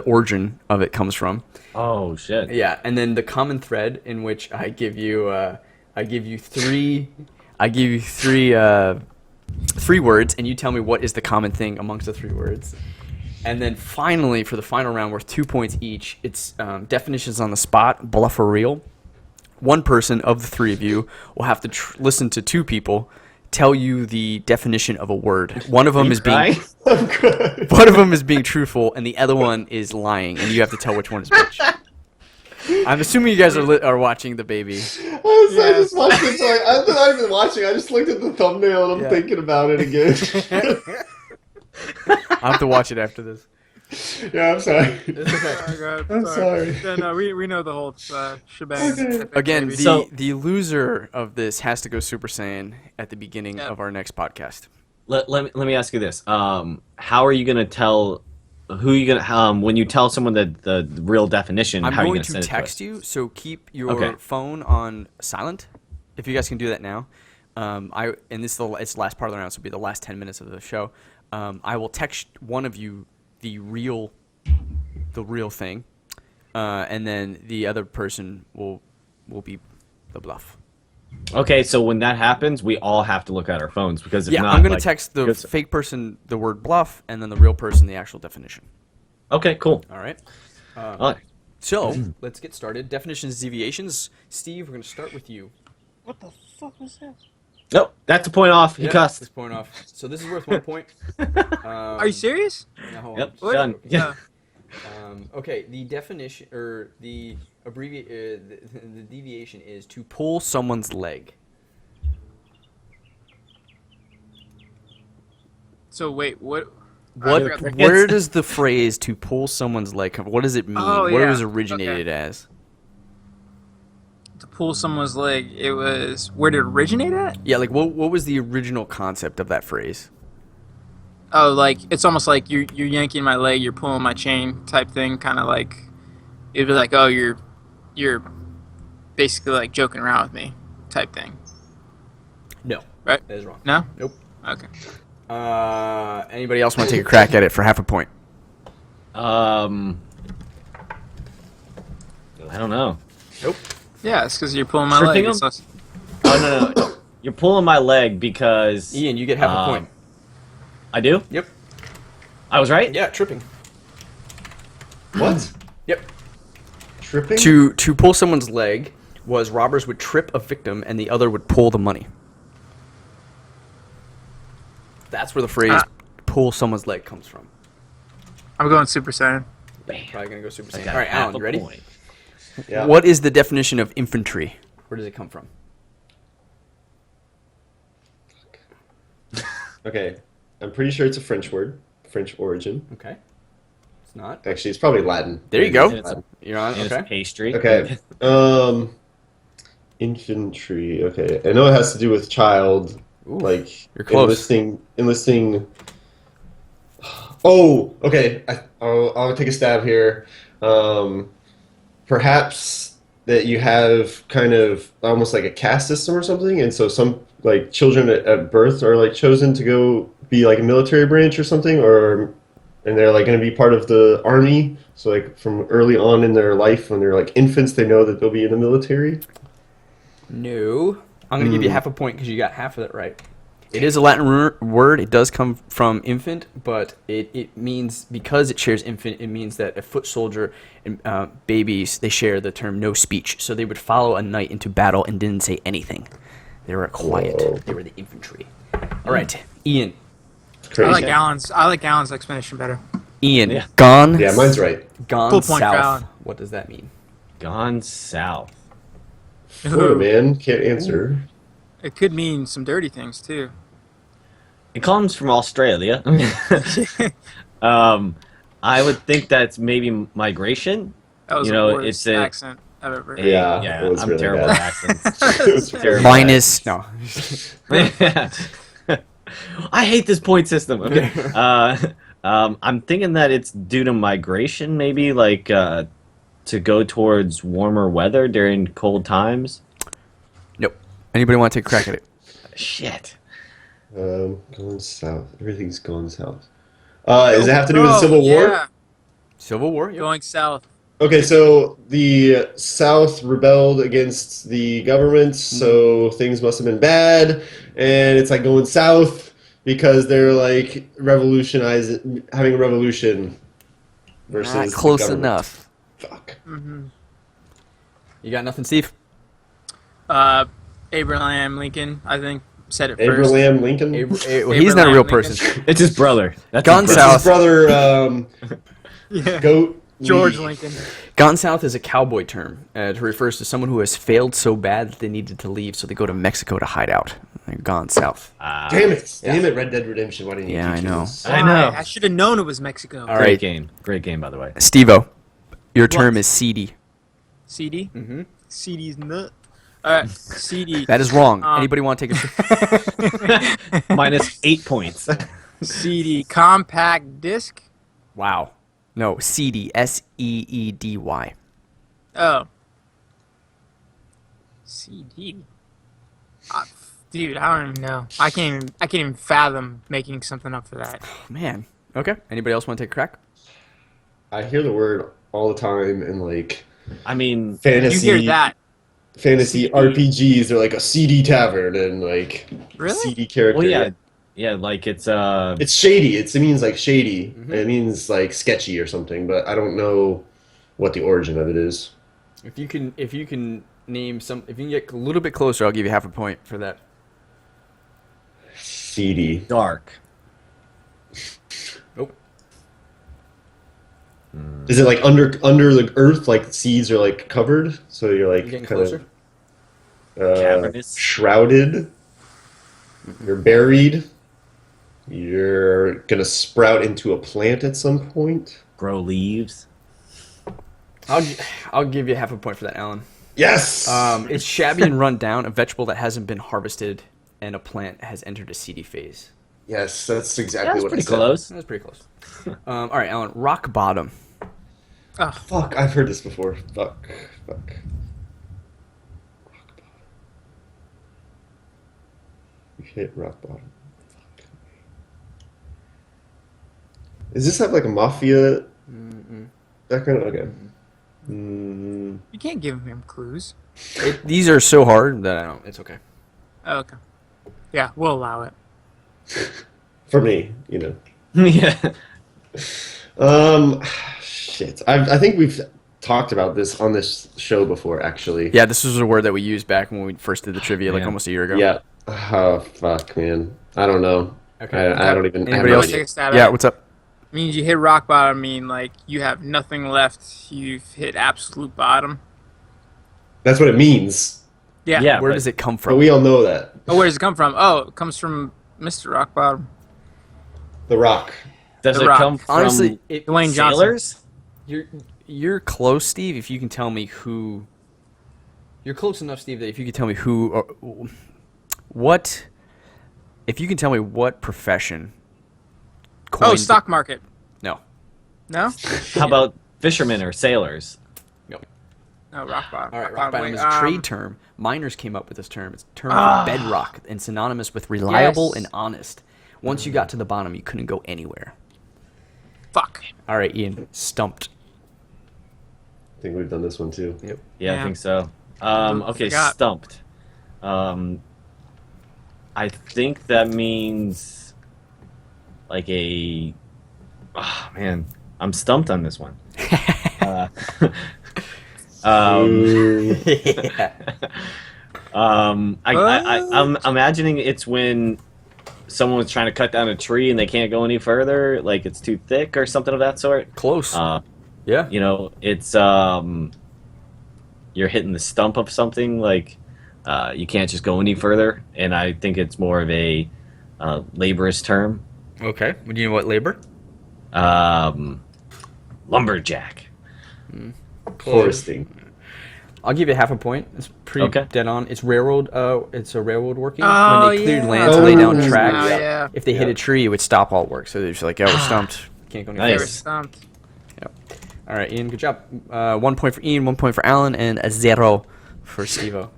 origin of it comes from. Oh shit. Yeah, and then the common thread in which I give you three words, and you tell me what is the common thing amongst the 3 words. And then finally, for the final round, worth 2 points each, it's definitions on the spot, bluff or real. One person of the 3 of you will have to listen to 2 people tell you the definition of a word. One of them is being I'm good. one of them is being truthful, and the other one is lying, and you have to tell which one is which. I'm assuming you guys are watching the baby. I just watched it. So I'm not even watching. I just looked at the thumbnail and I'm thinking about it again. I'll have to watch it after this. Yeah, I'm sorry. It's okay. Oh, God, I'm sorry. Yeah, no, we know the whole shebang. Okay. Again, Baby. the loser of this has to go Super Saiyan at the beginning of our next podcast. Let me ask you this. How are you gonna tell? Who are you gonna? When you tell someone the real definition, I'm how are you going gonna to send it text to us? you, so keep your Okay. phone on silent. If you guys can do that now, and it's the last part of the round, so it'll be the last 10 minutes of the show. I will text one of you the real thing, and then the other person will be the bluff. Okay, so when that happens, we all have to look at our phones because if Yeah, not, I'm gonna like, text the because- fake person the word bluff, and then the real person the actual definition. Okay, cool. All right. All right. So let's get started. Definitions, deviations. Steve, we're gonna start with you. What the fuck was that? Nope, that's a point off. He This cussed. point off. So this is worth 1 point. Are you serious? No, hold Yep, on. What? done. Yeah. Okay, the definition or the the deviation is to pull someone's leg. So wait, what? What? Where does the phrase "to pull someone's leg" come? What does it mean? Oh, What yeah. was originated as? To pull someone's leg, it was where did it originate at? Yeah, like what was the original concept of that phrase? Oh, like it's almost like you're yanking my leg, you're pulling my chain type thing, kind of like it'd be like, oh, you're basically like joking around with me type thing. No, Right? that is wrong. No? Nope. Okay. Anybody else want to take a crack at it for half a point? I don't know. Nope. Yeah, it's because you're pulling my Tripping leg. him? It's Oh no. You're pulling my leg because Ian, you get half a point. I do. Yep. I was right. Yeah, tripping. What? Yep. Tripping? To pull someone's leg was robbers would trip a victim and the other would pull the money. That's where the phrase "pull someone's leg" comes from. I'm going Super Saiyan. Bam. Probably gonna go Super I Saiyan. got All right, half Alan, a you ready? point. Yeah. What is the definition of infantry? Where does it come from? Okay. I'm pretty sure it's a French word. French origin. Okay. It's not. Actually, it's probably Latin. There you go. And it's, You're on. and Okay. it's pastry. Okay. Infantry. Okay. I know it has to do with child, Ooh, like you're close. enlisting. Oh, okay. I'll take a stab here. Perhaps that you have kind of almost like a caste system or something, and so some like children at birth are like chosen to go be like a military branch or something, and they're like going to be part of the army. So like from early on in their life, when they're like infants, they know that they'll be in the military. No. I'm gonna give you half a point because you got half of it right. It is a Latin word. It does come from infant, but it means, because it shares infant, it means that a foot soldier and babies, they share the term no speech. So they would follow a knight into battle and didn't say anything. They were quiet. Whoa. They were the infantry. All right, Ian. Crazy. I like Alan's explanation better. Ian, Yeah. gone. Yeah, mine's right. Gone Full point for south. Alan. What does that mean? Gone south. Florida man can't answer. It could mean some dirty things too. It comes from Australia. I would think that's maybe migration. That was You the know, worst it's a- accent I've ever heard. Yeah, Yeah, it was I'm really terrible bad. at accents. It was Terrible. Minus no. I hate this point system. Okay. I'm thinking that it's due to migration, maybe like to go towards warmer weather during cold times. Nope. Anybody want to take a crack at it? Shit. Going south. Everything's going south. Does it have to do with the Civil War? Yeah, Civil War. Yep. going south. Okay, so the South rebelled against the government, so things must have been bad, and it's like going south because they're like having a revolution versus Not the close government. enough. Fuck. You got nothing, Steve? Abraham Lincoln, I think, said it first. Abraham Lincoln. Well, he's not a real Lincoln. person. It's his brother. That's Gone his south. brother. His brother, Yeah. Goat. George Lee. Lincoln. Gone south is a cowboy term. It refers to someone who has failed so bad that they needed to leave, so they go to Mexico to hide out. They're gone south. Damn it! Damn it! Red Dead Redemption. Why didn't you? Yeah, teach I know. me this? I know. I should have known it was Mexico. All Great right. game. Great game, by the way. Steve-O, your term is seedy. CD? Mm-hmm. CD's nut. Alright, CD. That is wrong. Um, Anybody want to take a... Minus 8 points. CD. Compact disc? Wow. No, seedy. S-E-E-D-Y. Oh. CD. Dude, I don't even know. I can't even fathom making something up for that. Man. Okay. Anybody else want to take a crack? I hear the word all the time in like I mean, fantasy. You hear that? Fantasy CD. RPGs. They're like a CD tavern and like Really? CD character. well, yeah, like it's It's shady. It means like shady. Mm-hmm. It means like sketchy or something, but I don't know what the origin of it is. If you can name some... If you can get a little bit closer, I'll give you half a point for that. Seedy. dark. Nope. Is it like under the earth? Like seeds are like covered, so you're like You getting kind closer? of Cavernous. shrouded. You're buried. You're gonna sprout into a plant at some point. Grow leaves. I'll give you half a point for that, Alan. Yes. It's shabby and run down, a vegetable that hasn't been harvested, and a plant has entered a seedy phase. Yes, that's exactly That's what pretty I said. close. That's pretty close. All right, Alan. Rock bottom. Oh, Fuck, I've heard this before. Fuck. You hit rock bottom. Fuck. Does this have like a mafia background? Okay. you can't give him clues. These are so hard that I don't. It's okay. Oh, okay. Yeah, we'll allow it. For me, you know. Yeah. Shit. I think we've talked about this on this show before, actually. Yeah, this was a word that we used back when we first did the trivia, like Yeah. almost a year ago. Yeah. Oh, fuck, man. I don't know. Okay. I don't even. I have Anybody no else? idea. Take a stab Yeah. at it. What's up? Means you hit rock bottom. Mean like you have nothing left. You've hit absolute bottom. That's what it means. Yeah. Yeah. Where but- does it come But from? we all know that. Oh, where does it come from? Oh, it comes from Mr. Rock Bottom. The Rock. Does The it Rock. come from Honestly, Dwayne Johnson. sailors? you're close, Steve. If you can tell me who, you're close enough, Steve, that if you could tell me who or what, if you can tell me what profession. Oh, coined- stock market. No. No? How about fishermen or sailors? No. No, rock bottom. All right, rock bottom wait, is a trade term. Miners came up with this term. It's a term for bedrock and synonymous with reliable Yes. and honest. Once you got to the bottom, you couldn't go anywhere. Fuck. All right, Ian, stumped. I think we've done this one too. Yeah, I Yeah. think so. Okay, Forgot. stumped. I think that means like a. Oh man, I'm stumped on this one. uh, Yeah. I'm imagining it's when someone was trying to cut down a tree and they can't go any further, like it's too thick or something of that sort. Close. Yeah. You know, it's you're hitting the stump of something, like you can't just go any further, and I think it's more of a laborious term. Okay. Do you know what labor? Lumberjack. Foresting. I'll give you half a point. It's pretty Okay. dead on. It's railroad. It's a railroad working. Oh, When they cleared yeah. land to lay down Oh, tracks. Oh, yeah. If they hit a tree, it would stop all work. So they're just like, "Oh, we're stumped. Can't go any They Nice. were further." stumped. All right, Ian. Good job. 1 point for Ian. 1 point for Alan, and a 0 for Steve-O.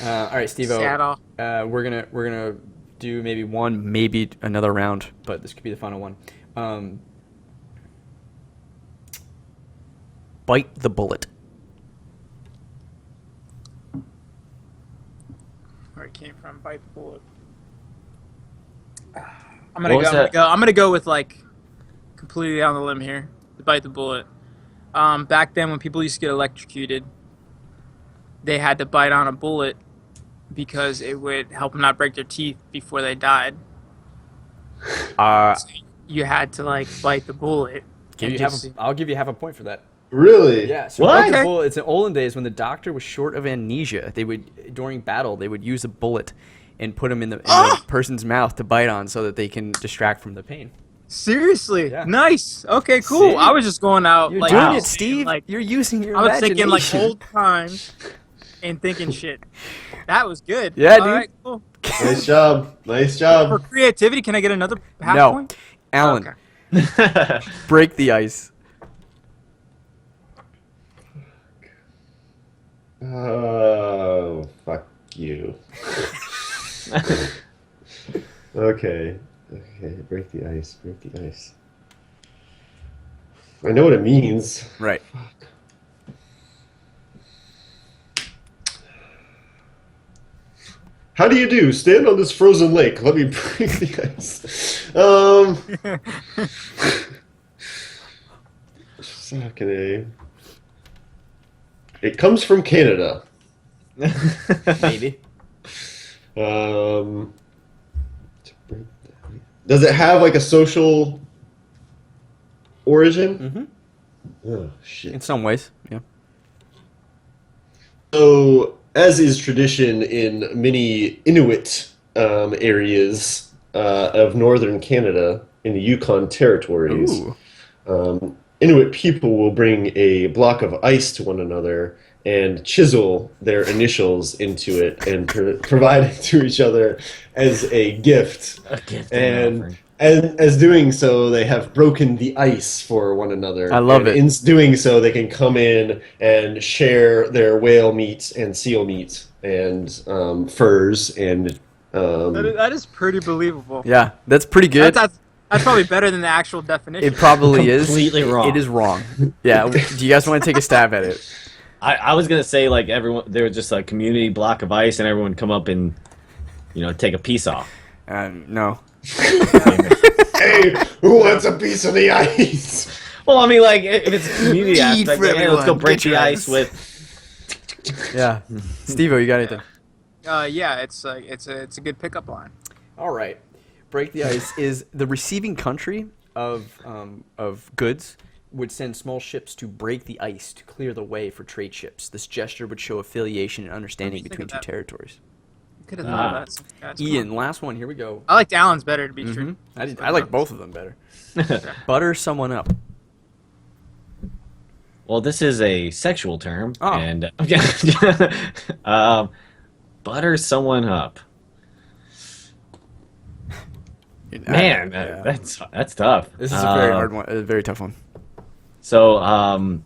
All right, Steve-O. Saddle. We're gonna do maybe one, maybe another round, but this could be the final one. Bite the bullet. Where it came from, bite the bullet. What was that? I'm gonna go with like completely on the limb here. Bite the bullet. Back then when people used to get electrocuted, they had to bite on a bullet because it would help them not break their teeth before they died. So you had to like bite the bullet. I'll give you half a point for that. Really? Yeah. So What? bite the bullet, it's in olden days when the doctor was short of amnesia. They would during battle they would use a bullet and put them in the person's mouth to bite on so that they can distract from the pain. Seriously? Yeah. Nice. Okay, cool. See? I was just going out You're like doing I it, was Steve. thinking, like You're using your I was thinking like imagination. old times and thinking shit. That was good. Yeah, All dude. right, cool. Nice job. Nice For job. creativity, can I get another half No. point? Alan, Okay. break the ice. Oh, fuck you. Okay. Okay, break the ice. Break the ice. I know what it means. Right. How do you do? Stand on this frozen lake. Let me break the ice. Okay. It comes from Canada. Maybe. Does it have like a social origin? Mm-hmm. Oh shit. In some ways, yeah. So, as is tradition in many Inuit areas of northern Canada in the Yukon territories, Ooh. Inuit people will bring a block of ice to one another and chisel their initials into it and provide it to each other as a gift. A gift And as doing so, they have broken the ice for one another. I love and it. In doing so, they can come in and share their whale meat and seal meat and furs and. That is pretty believable. Yeah, that's pretty good. That's probably better than the actual definition. It probably is. Completely wrong. It is wrong. Yeah. Do you guys want to take a stab at it? I was gonna say like everyone there was just a community block of ice and everyone come up and take a piece off. No. Hey, who wants a piece of the ice? Well, I mean like if it's a community Eat aspect, for like, hey, let's go everyone. break Get the your ice ice. with. Yeah. Steve-O, you got anything? Yeah, it's a good pickup line. All right. Break the ice is the receiving country of goods would send small ships to break the ice to clear the way for trade ships. This gesture would show affiliation and understanding Think between of two that. territories. Could have thought of that. Guys, come Ian, on. last one. Here we go. I liked Alan's better to be true. I like both of them better. Butter someone up. Well, this is a sexual term, Oh. and butter someone up. Man, Yeah. that's tough. This is a very hard one. A very tough one. So,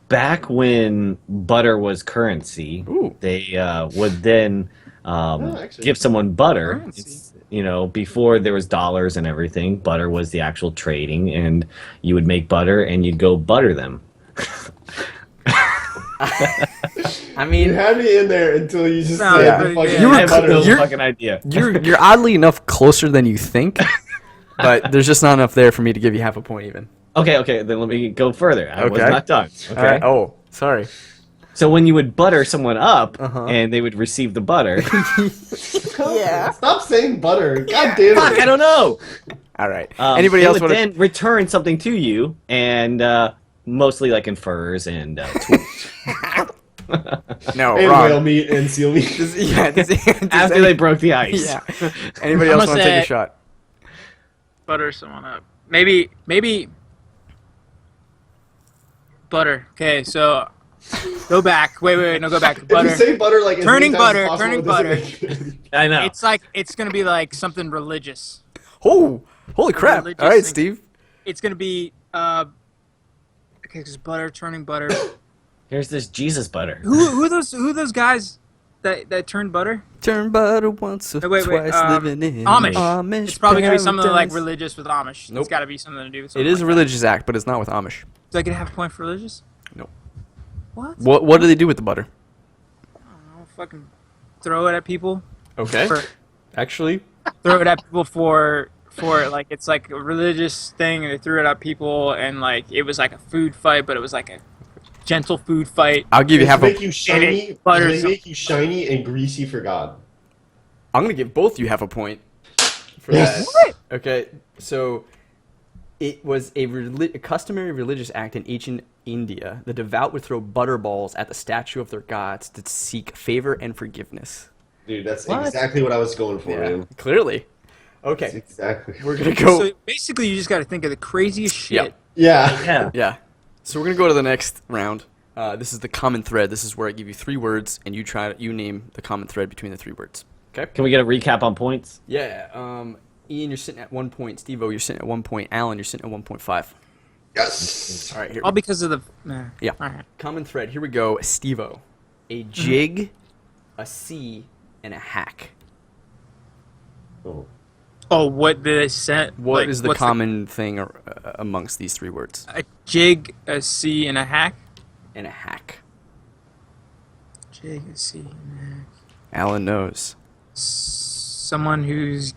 back when butter was currency, Ooh. they would then actually. give someone butter. Currency. It's, before there was dollars and everything, butter was the actual trading, and you would make butter and you'd go butter them. I You mean, had me in there until you just Sounded said pretty the fucking good. You were I have no you're- fucking idea. you're oddly enough closer than you think, but there's just not enough there for me to give you half a point even. Okay, then let me go further. I was Okay. not done. Okay. All right. Oh, sorry. So when you would butter someone up Uh-huh. and they would receive the butter, Yeah. Stop saying butter. God damn fuck, I it. don't know. All right. Anybody they else would want to? then return something to you, and mostly like in furs and tools. No, And wrong. whale meat and seal meat. Does After they broke the ice. Yeah. Anybody I'm else gonna want to take a say- shot? Butter someone up. Maybe butter. Okay, so go back. Wait, no, go back. If Butter. you say butter like as Turning many times butter, as possible, turning it doesn't butter. make it- I know. It's gonna be like something religious. Oh, holy crap! Religious All right, thing. Steve. It's gonna be okay, because butter, turning butter. Here's this Jesus butter. who are those guys that turn butter? Turn butter once or Wait, twice, living in Amish. It's probably gonna be something like paradise. religious with Amish. Nope. It's got to be something to do with. It Something is a like religious act, but it's not with Amish. that. Do I get half a point for religious? No. What? What do they do with the butter? I'll fucking throw it at people. Okay. For, Actually, throw it at people for like it's like a religious thing, and they threw it at people, and like it was like a food fight, but it was like a gentle food fight. I'll give you half make a. you shiny. Butter They some- make you shiny and greasy for God. I'm gonna give both you half a point for Yes. that. Okay, so it was a customary religious act in ancient India. The devout would throw butter balls at the statue of their gods to seek favor and forgiveness. Dude, that's What? exactly what I was going for, Yeah, man. clearly. That's Okay, exactly. we're gonna go. So basically, you just got to think of the craziest shit. Yeah. Yeah. Yeah. Yeah. So we're gonna go to the next round. This is the common thread. This is where I give you 3 words, and you name the common thread between the 3 words. Okay. Can we get a recap on points? Yeah. Ian, you're sitting at 1 point. Steve-O, you're sitting at 1 point. Alan, you're sitting at 1.5. Yes. All right. Here. All because of the. Yeah. All right. Common thread. Here we go. Steve-O. A jig, a C, and a hack. Oh. Oh, what did they sent? What is the what's common thing amongst these 3 words? A jig, a C, and a hack. And a hack. Jig, a C, and a hack. Alan knows. Someone who's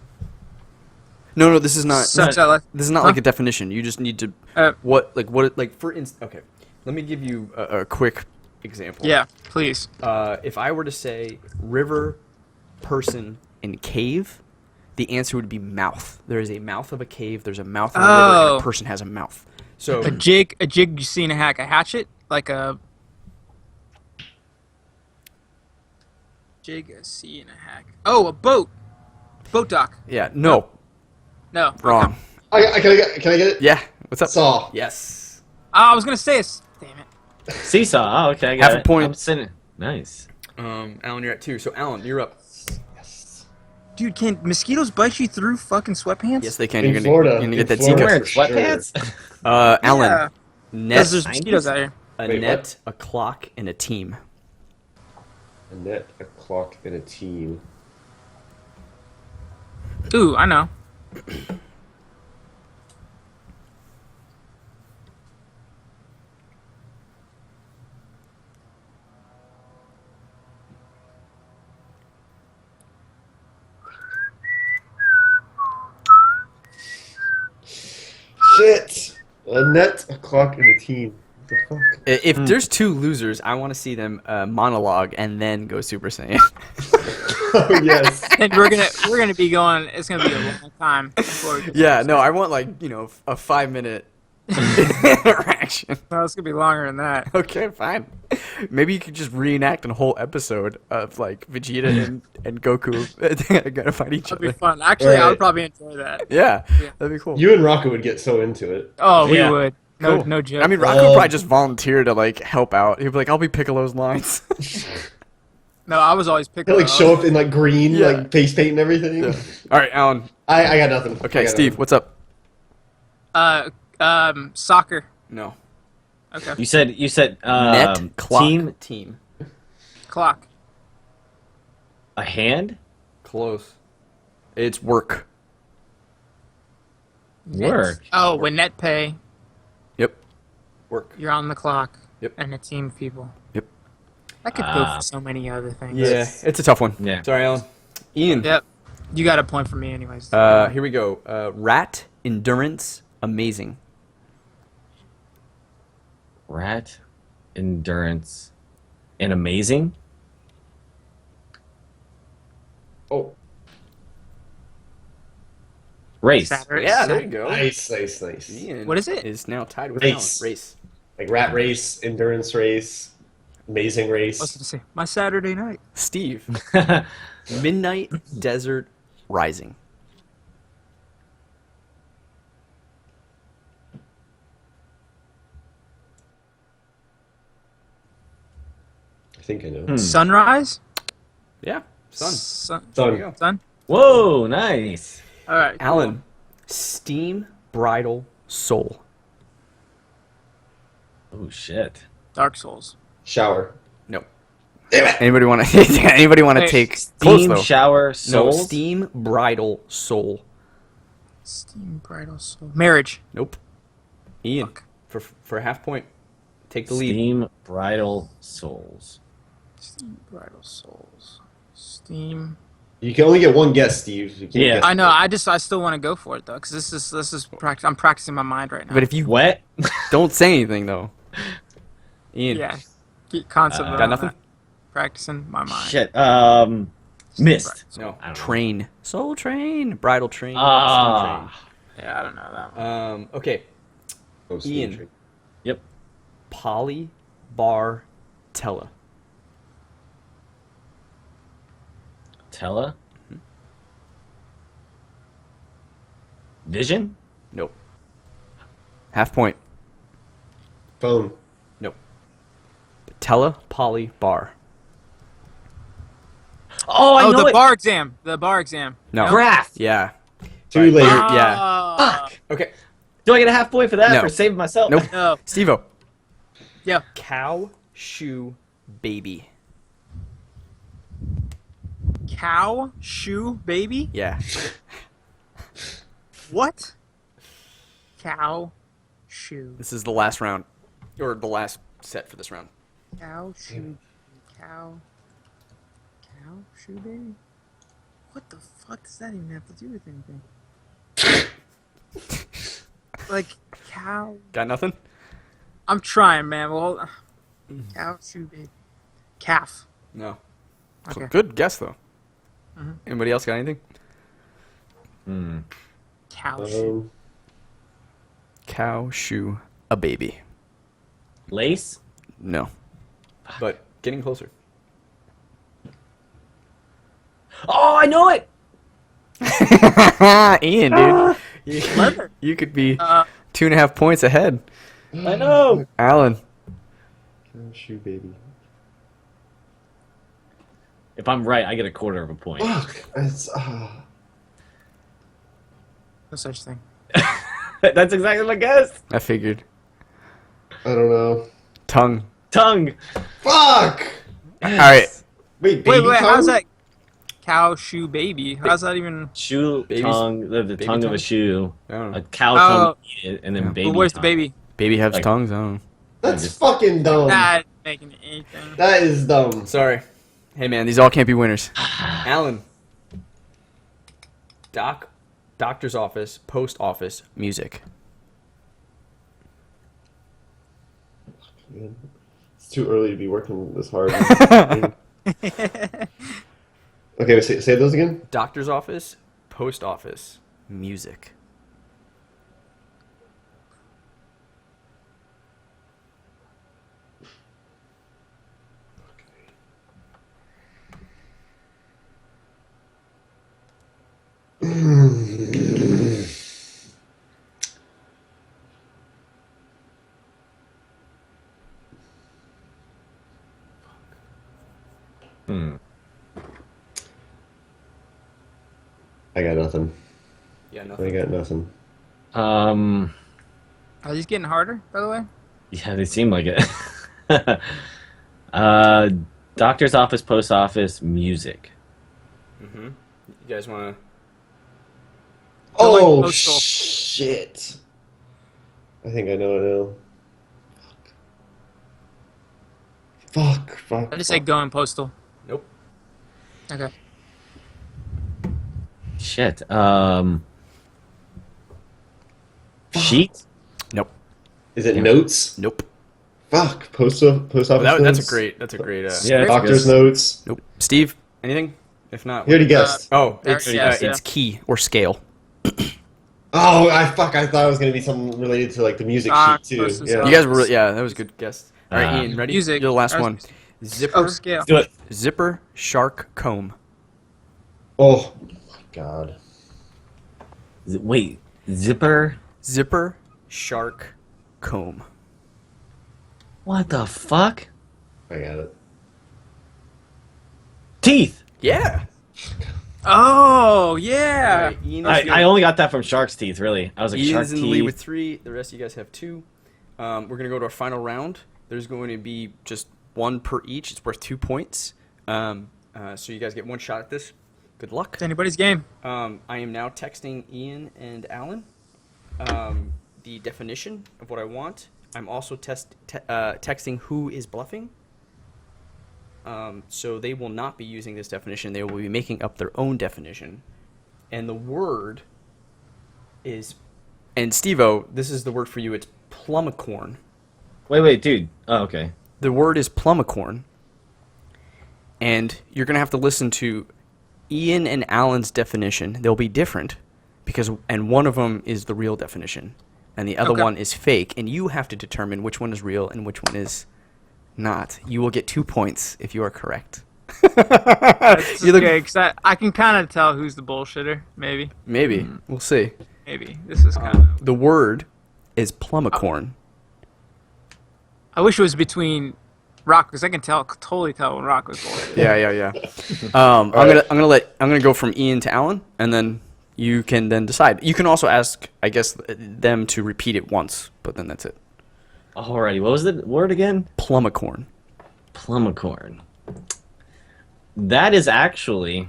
No, this is not. sucks at life. This is not Huh? like a definition. You just need to. For instance. Okay. Let me give you a quick example. Yeah, please. If I were to say river, person, and cave, the answer would be mouth. There is a mouth of a cave. There's a mouth of a river, and Oh. a person has a mouth. So A jig, you see, and a hack. A hatchet, like a jig, a C, and a hack. Oh, a boat. Boat dock. yeah, no, No. wrong. Can I get it? Yeah, what's up? Saw. Yes. I was gonna say it. Damn it. Seesaw. Oh, okay. I got Half a it. point. I'm sitting. Nice. Alan, you're at 2. So Alan, you're up. Yes. Dude, can mosquitoes bite you through fucking sweatpants? Yes, they can. In You're Florida. gonna get that In Zika. Florida. Wearing for sure. sweatpants? Alan, Yeah. net, Because there's mosquitoes out here. a Wait, net, a clock, and a team. A net, a clock, and a team. Ooh, I know. Shit! A net, a clock, and a team. What the fuck? If there's 2 losers, I want to see them monologue and then go Super Saiyan. Oh, yes. And we're gonna be going. It's gonna be a long time. Before we get Yeah, to no, I want like a 5-minute interaction. No, it's gonna be longer than that. Okay, fine. Maybe you could just reenact a whole episode of like Vegeta and Goku gonna fight each That'd be other. fun. Actually, I Right. would probably enjoy that. Yeah, Yeah. that'd be cool. You and Rocco would get so into it. Oh, we Yeah. would. No, Cool. no joke. I mean, Rocco would probably just volunteer to like help out. He'd be like, "I'll be Piccolo's lines." no, I was always picking. He'll like show up in like green, Yeah. like face paint and everything. Yeah. All right, Alan. I got nothing. I Okay, got Steve, nothing. what's up? Soccer. No. Okay. You said Net, clock, team, Clock. a hand, Close. It's work. work. Oh, when net pay, Yep. Work. you're on the clock. Yep. And a team of people. Yep. I could go for so many other things. Yeah, it's a tough one. Yeah. Sorry, Alan. Ian. Yep. You got a point for me, anyways. Here we go. Rat endurance amazing. Rat, endurance, and amazing. Oh, Race. Saturday. Yeah, there you go. nice. Ian What is it? Is now tied with Race. Alan. Race. Like rat race, endurance race, amazing race. I was gonna say my Saturday night. Steve. Midnight Desert Rising. I think I know. Sunrise. Yeah, Sun. Sun. There Done. you go. Sun. Whoa, nice. All right. cool. Alan. Steam Bridal Soul. Oh shit. Dark Souls. Shower. No. Damn it. Anybody want to? Anybody want to Hey, take close Steam though? shower No, souls. Steam Bridal Soul. Steam Bridal Soul. Marriage. Nope. Ian, Fuck. for a half point, take the lead. Steam bridal souls. Steam Bridal Souls. Steam. You can only get one guess, Steve. You can't Yeah. guess. I know. I still want to go for it though, because this is practice. I'm practicing my mind right now. But if you What? don't say anything though, Ian, yeah, keep concept. got nothing. Practicing my mind. Shit. Mist. No, I don't know. Train, Soul Train, Bridal Train, Ah. Yeah, I don't know that Steam one. Train. Okay, Oh, Steve. Ian. Yep. Poly Bar Tella. Tella. Vision. Nope. Half point. Phone. Nope. Tella Poly Bar. Oh, I Oh, know the it. bar exam. The bar exam. No. Graph. Yeah. Too late. Yeah. Ah. Okay. Do I get a half point for that No. for saving myself? Nope. No. Steve-O. Yeah. Cow Shoe Baby. Cow shoe baby. Yeah. What? Cow shoe. This is the last round, or the last set for this round. Cow shoe. Cow. Cow shoe baby. What the fuck does that even have to do with anything? Like cow. Got nothing? I'm trying, man. Well, cow shoe baby. Calf. No. Okay. Good guess though. Anybody else got anything? Cow shoe. Cow Shoe a Baby. Lace. No. But getting closer. Oh, I know it. Ian, dude. Leather. You could be Uh, 2.5 points ahead. I know. Alan. Shoe baby. If I'm right, I get a quarter of a point. Fuck. It's, no such thing. That's exactly my guess. I figured. I don't know. Tongue. Tongue. Fuck! All right. Wait, baby Wait, tongue? how's that? Cow shoe baby. How's that even? Shoe. Baby's- tongue. The baby tongue of tongue? a shoe. I don't A know. cow Oh. tongue. Eat it, and then Yeah. baby. But where's the tongue. baby? Baby has Like- tongues? I don't know. That's just- fucking dumb. Not making anything. That is dumb. Sorry. Hey, man, these all can't be winners. Alan. Doctor's office, post office, music. It's too early to be working this hard. Okay, say those again. Doctor's office, post office, music. I got nothing. Yeah, I nothing. got nothing. Are these getting harder, by the way? Yeah, they seem like it. Doctor's office, post office, music. You guys want to... Oh, postal. shit. I think I know it now. Fuck. I just say going postal. Nope. Okay. Shit. Sheet? Nope. Is it notes? Nope. Fuck. Post office That's notes? a great. That's a great. Yeah, Doctor's notes? Nope. Steve, anything? If not, You already guessed. oh, it's Yes, yeah. it's key or scale. Oh, I thought it was going to be something related to like the music sheet too. Post Yeah. You guys were that was a good guess. All right, Ian, ready? Music. You're the last Ours- one. Zipper, Oh, scale. Do it. zipper, shark, comb. Oh, my God. Wait, zipper? Zipper, shark, comb. What the fuck? I got it. Teeth! Yeah. Oh yeah. Right, Ian I only got that from shark's teeth, really. I was like, shark Ian's in the lead teeth. with 3. The rest of you guys have 2. We're gonna go to our final round. There's going to be just 1 per each. It's worth 2 points. So you guys get 1 shot at this. Good luck. It's anybody's game. I am now texting Ian and Alan the definition of what I want. I'm also texting who is bluffing. So they will not be using this definition. They will be making up their own definition. And the word is, and Steve-O, this is the word for you. It's plumicorn. Wait, dude. Oh, okay. The word is plumicorn. And you're going to have to listen to Ian and Alan's definition. They'll be different and one of them is the real definition and the other one is fake. And you have to determine which one is real and which one is not. You will get 2 points if you are correct. It's okay, because I can kind of tell who's the bullshitter. Maybe. Maybe. We'll see. Maybe. This is kind of. The word is plumicorn. I wish it was between Rock, because I can totally tell when Rock was bullshit. Yeah. I'm gonna go from Ian to Alan, and then you can then decide. You can also ask, I guess, them to repeat it once, but then that's it. Alrighty, what was the word again? Plumicorn. Plumicorn. That is actually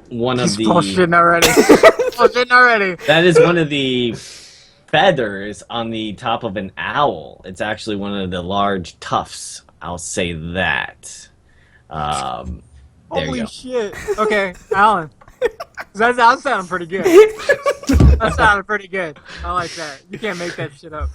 one He's of the. bullshitting already. Bullshitting already. That is one of the feathers on the top of an owl. It's actually one of the large tufts. I'll say that. There Holy you go. shit. Okay, Alan. That sounded pretty good. That sounded pretty good. I like that. You can't make that shit up.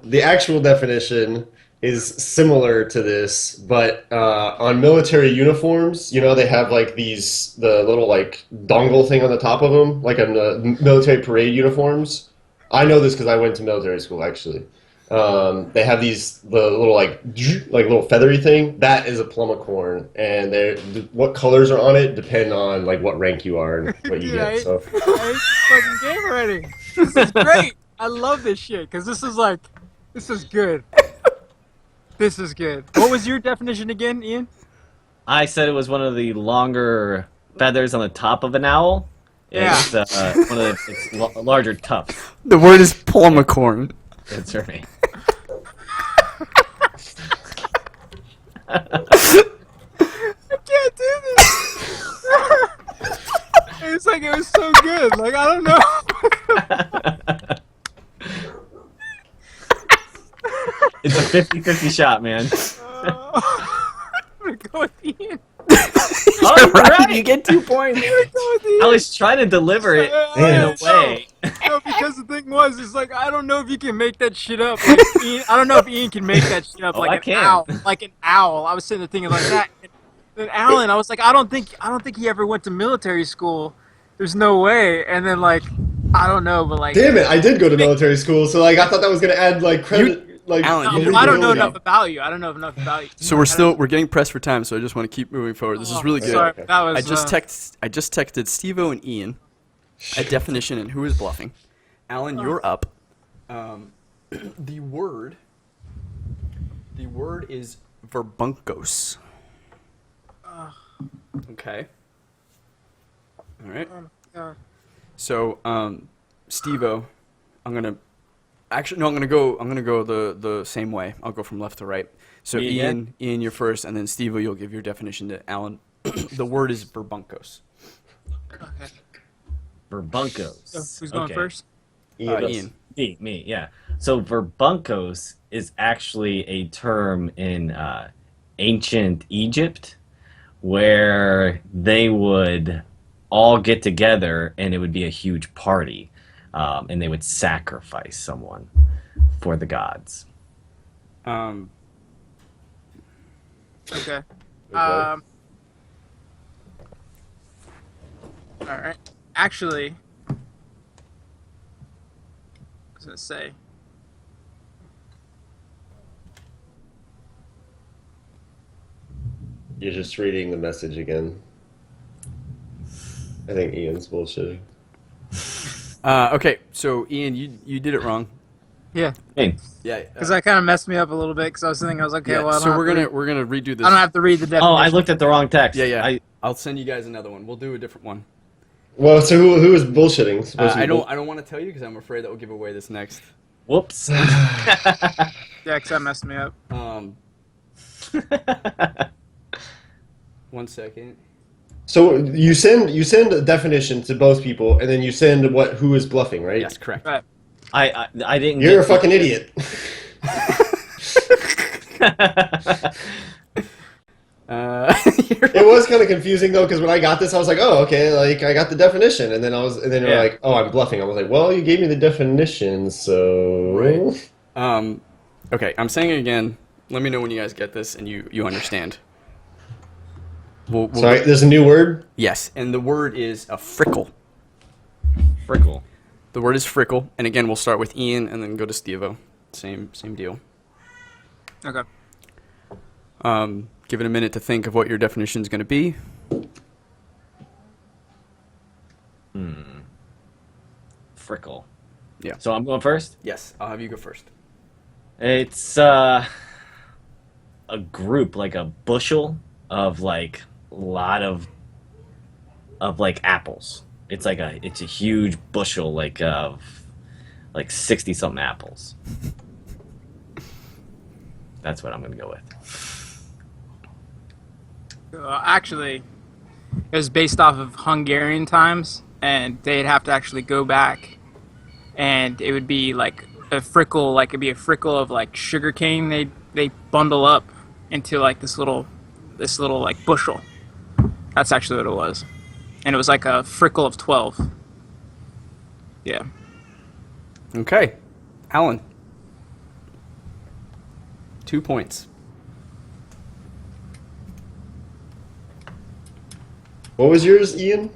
The actual definition is similar to this, but on military uniforms, you know, they have like the little like dongle thing on the top of them, like on the military parade uniforms. I know this because I went to military school actually. They have the little like little feathery thing. That is a plumicorn, and what colors are on it depend on like what rank you are and what you Dude, get. So I hate this fucking game already. This is great. I love this shit because this is good. This is good. What was your definition again, Ian? I said it was one of the longer feathers on the top of an owl. Yeah. It's one of the larger tufts. The word is plumicorn. That's right. I can't do this. It's like it was so good. Like I don't know. It's a 50-50 shot, man. I'm gonna go with Ian. Oh, right. You get 2 points. I'm gonna go with Ian. I was trying to deliver it in a way. No, because the thing was, it's like I don't know if you can make that shit up. Like, Ian, I don't know if Ian can make that shit up Oh, I like an can. owl. Like an owl. I was sitting there thinking like that. And then Alan, I was like, I don't think he ever went to military school. There's no way. And then like, I don't know, but like, damn it, I did go to military school, so like I thought that was gonna add like credit. Alan, no, you I don't know believability. enough about you. I don't know enough about you. So we're getting pressed for time, so I just want to keep moving forward. This is really good. Sorry, that was. I just texted Steve-O and Ian a definition and who is bluffing. Alan, you're up. The word is verbuncos. Okay. All right. So, Steve-O, I'm gonna go the same way. I'll go from left to right. So Me again? Ian, you're first, and then Steve-O, you'll give your definition to Alan. The word is verbuncos. Okay. Verbuncos. So who's going Okay. first? Ian. Ian. Me, yeah. So verbunkos is actually a term in ancient Egypt where they would all get together and it would be a huge party, and they would sacrifice someone for the gods. Um, Okay. Okay. All right. Actually, I was gonna say. You're just reading the message again. I think Ian's bullshitting. okay, so Ian, you did it wrong. Yeah, Hey, Yeah. because that kind of messed me up a little bit. Because I was thinking, I was like, okay, yeah. well, I don't So have we're to gonna read- we're gonna redo this. I don't have to read the definition. oh, I looked at the wrong text. Yeah. I'll send you guys another one. We'll do a different one. Well, so who is bullshitting? Supposed to be I don't want to tell you because I'm afraid that will give away this next. Whoops. Yeah, because that messed me up. 1 second. So you send a definition to both people, and then you send who is bluffing, right? Yes, correct. Right. I didn't. You're a get fucking idiot. It was kind of confusing though, because when I got this, I was like, "Oh, okay, like I got the definition," and then you're Yeah. like, "Oh, I'm bluffing." I was like, "Well, you gave me the definition, so." Right. Okay, I'm saying it again. Let me know when you guys get this and you understand. We'll Sorry, there's a new word. Yes, and the word is a frickle. Frickle. The word is frickle, and again, we'll start with Ian and then go to Stevo. Same deal. Okay. Give it a minute to think of what your definition is going to be. Frickle. Yeah. So I'm going first. Yes, I'll have you go first. It's a group, like a bushel of like a lot of like apples. It's a huge bushel of like 60 something apples. That's what I'm gonna go with. Actually, it was based off of Hungarian times, and they'd have to actually go back, and it would be like a frickle, like it'd be a frickle of like sugar cane. They bundle up into like this little like bushel. That's actually what it was, and it was like a frickle of 12. Yeah. Okay, Alan. 2 points. What was yours, Ian?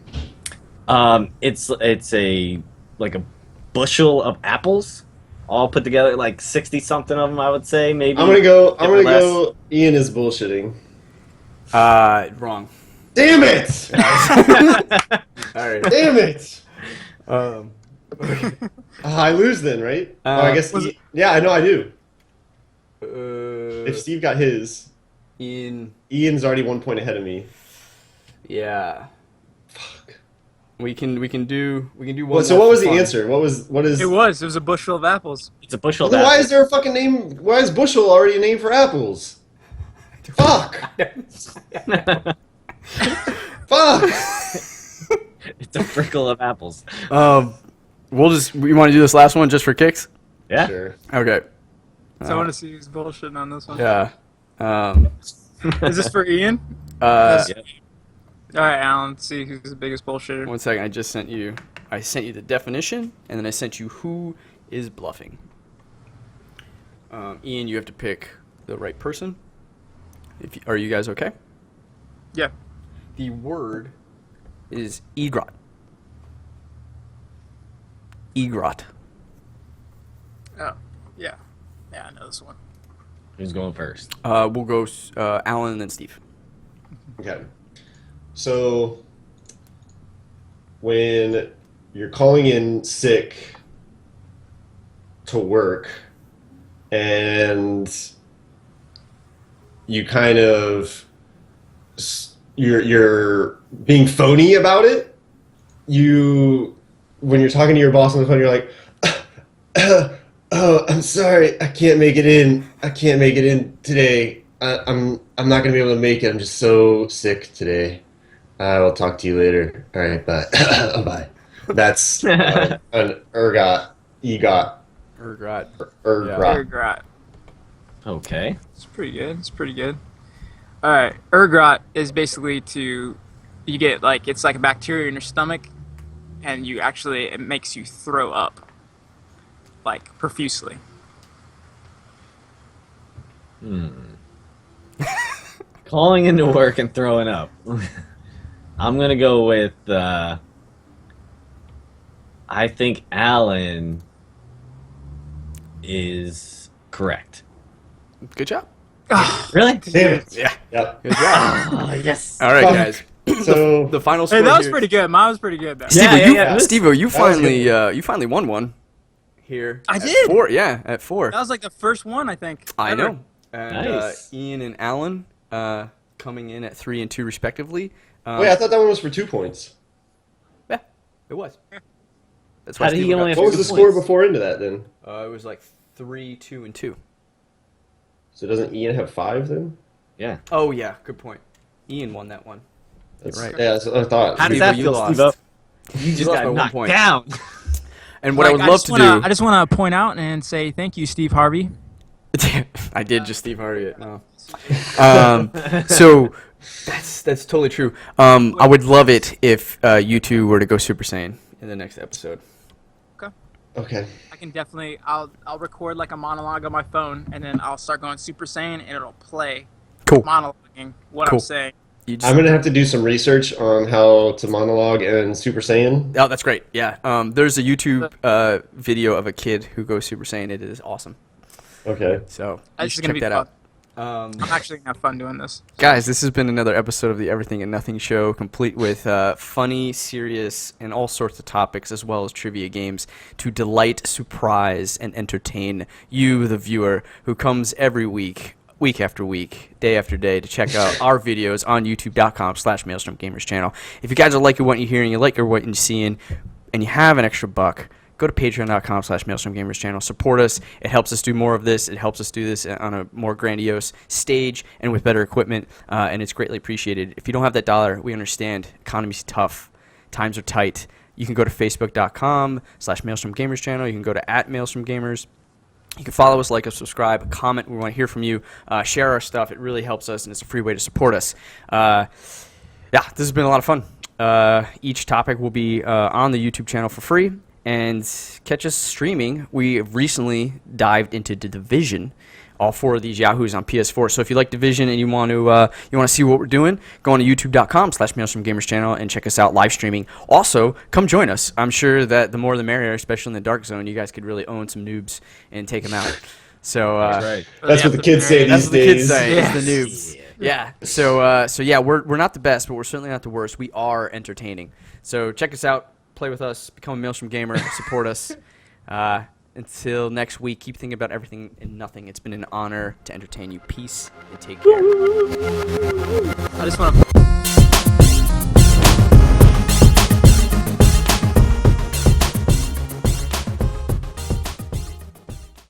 It's a like a bushel of apples, all put together, like 60 something of them, I would say, maybe. I'm gonna go. less. Ian is bullshitting. Wrong. Damn it! All right. Damn it! Um, I lose then, right? I guess. was it- Yeah, I know I do. If uh, Steve got his, in Ian's already 1 point ahead of me. yeah, Fuck. we can do one. Well, so more what was for the fun. answer? What is? It was a bushel of apples. It's a bushel of Then why apples. is there a fucking name? Why is bushel already a name for apples? Fuck! Fuck! It's a frickle of apples. We want to do this last one just for kicks. Yeah. Sure. Okay. So I want to see who's bullshitting on this one. Yeah. Is this for Ian? Uh, Yeah. All right, Alan. Let's see who's the biggest bullshitter. 1 second. I sent you the definition, and then I sent you who is bluffing. Ian, you have to pick the right person. Are you guys okay? Yeah. The word is egret. Egret. Oh, yeah. Yeah, I know this one. Who's going first? We'll go Alan and then Steve. Okay. So when you're calling in sick to work and you kind of you're being phony about it, when you're talking to your boss on the phone, you're like, "Oh, I'm sorry, I can't make it in. I can't make it in today. I'm not gonna be able to make it. I'm just so sick today. I will talk to you later. All right, bye. Bye." That's an Urgrot. Urgrot. Urgrot. Okay. It's pretty good. It's pretty good. All right, Urgrot is basically you get like it's like a bacteria in your stomach, and it makes you throw up, like profusely. Calling into work and throwing up. I'm gonna go with. I think Alan is correct. Good job. Really? Damn it. Yeah. Yep. Good job. Oh, yes. All right, guys. So The final score Hey, that was here- pretty good. Mine was pretty good though. Yeah. Steve-O, you That was finally won one here. I at did. 4. Yeah, at 4. That was like the first one I think. I ever. know. And Nice. Ian and Alan coming in at 3 and 2 respectively. wait, I thought that one was for 2 points. Yeah, it was. That's How did he Steve-O only got- have What was the 2 score points? before into that then? It was like 3, 2, and 2. So doesn't Ian have 5 then? Yeah. Oh yeah, good point. Ian won that one. That's right. Yeah, that's what I thought. How does Steve-O, that you feel, lost. Steve-O? You just lost got by 1 knocked point. down. And what I would love to do. I just want to point out and say thank you, Steve Harvey. I did just Steve Harvey it. No. So that's totally true. I would love it if you two were to go Super Saiyan in the next episode. Okay. I can definitely. I'll record like a monologue on my phone, and then I'll start going Super Saiyan, and it'll play Cool. monologuing what Cool. I'm saying. You just, I'm going to have to do some research on how to monologue and Super Saiyan. oh, that's great. Yeah. There's a YouTube video of a kid who goes Super Saiyan. It is awesome. Okay. So you This is should gonna check be that fun. out. I'm actually gonna have fun doing this. Guys, this has been another episode of the Everything and Nothing Show, complete with funny, serious, and all sorts of topics, as well as trivia games to delight, surprise, and entertain you, the viewer, who comes every week, week after week, day after day, to check out our videos on youtube.com/Maelstrom Gamers channel. If you guys are liking what you're hearing, you like what you're seeing, and you have an extra buck, go to patreon.com/Maelstrom Gamers channel. Support us. It helps us do more of this. It helps us do this on a more grandiose stage and with better equipment, and it's greatly appreciated. If you don't have that dollar, we understand. Economy's tough. Times are tight. You can go to facebook.com/Maelstrom Gamers channel. You can go to @Maelstrom Gamers. You can follow us, like us, subscribe, comment. We want to hear from you. Share our stuff. It really helps us, and it's a free way to support us. Yeah, this has been a lot of fun. Each topic will be on the YouTube channel for free. And catch us streaming. We recently dived into The Division, all 4 of these Yahoos on PS4. So if you like Division and you want to see what we're doing, go on to youtube.com/Maelstrom Gamers channel and check us out live streaming. Also, come join us. I'm sure that the more the merrier, especially in the Dark Zone. You guys could really own some noobs and take them out. So That's right. That's what the kids say that's these what the kids days. say. Yes. It's the noobs. Yeah. So yeah, we're not the best, but we're certainly not the worst. We are entertaining. So check us out. Play with us, become a Maelstrom gamer, support us. Until next week, keep thinking about everything and nothing. It's been an honor to entertain you. Peace and take care. I just want to.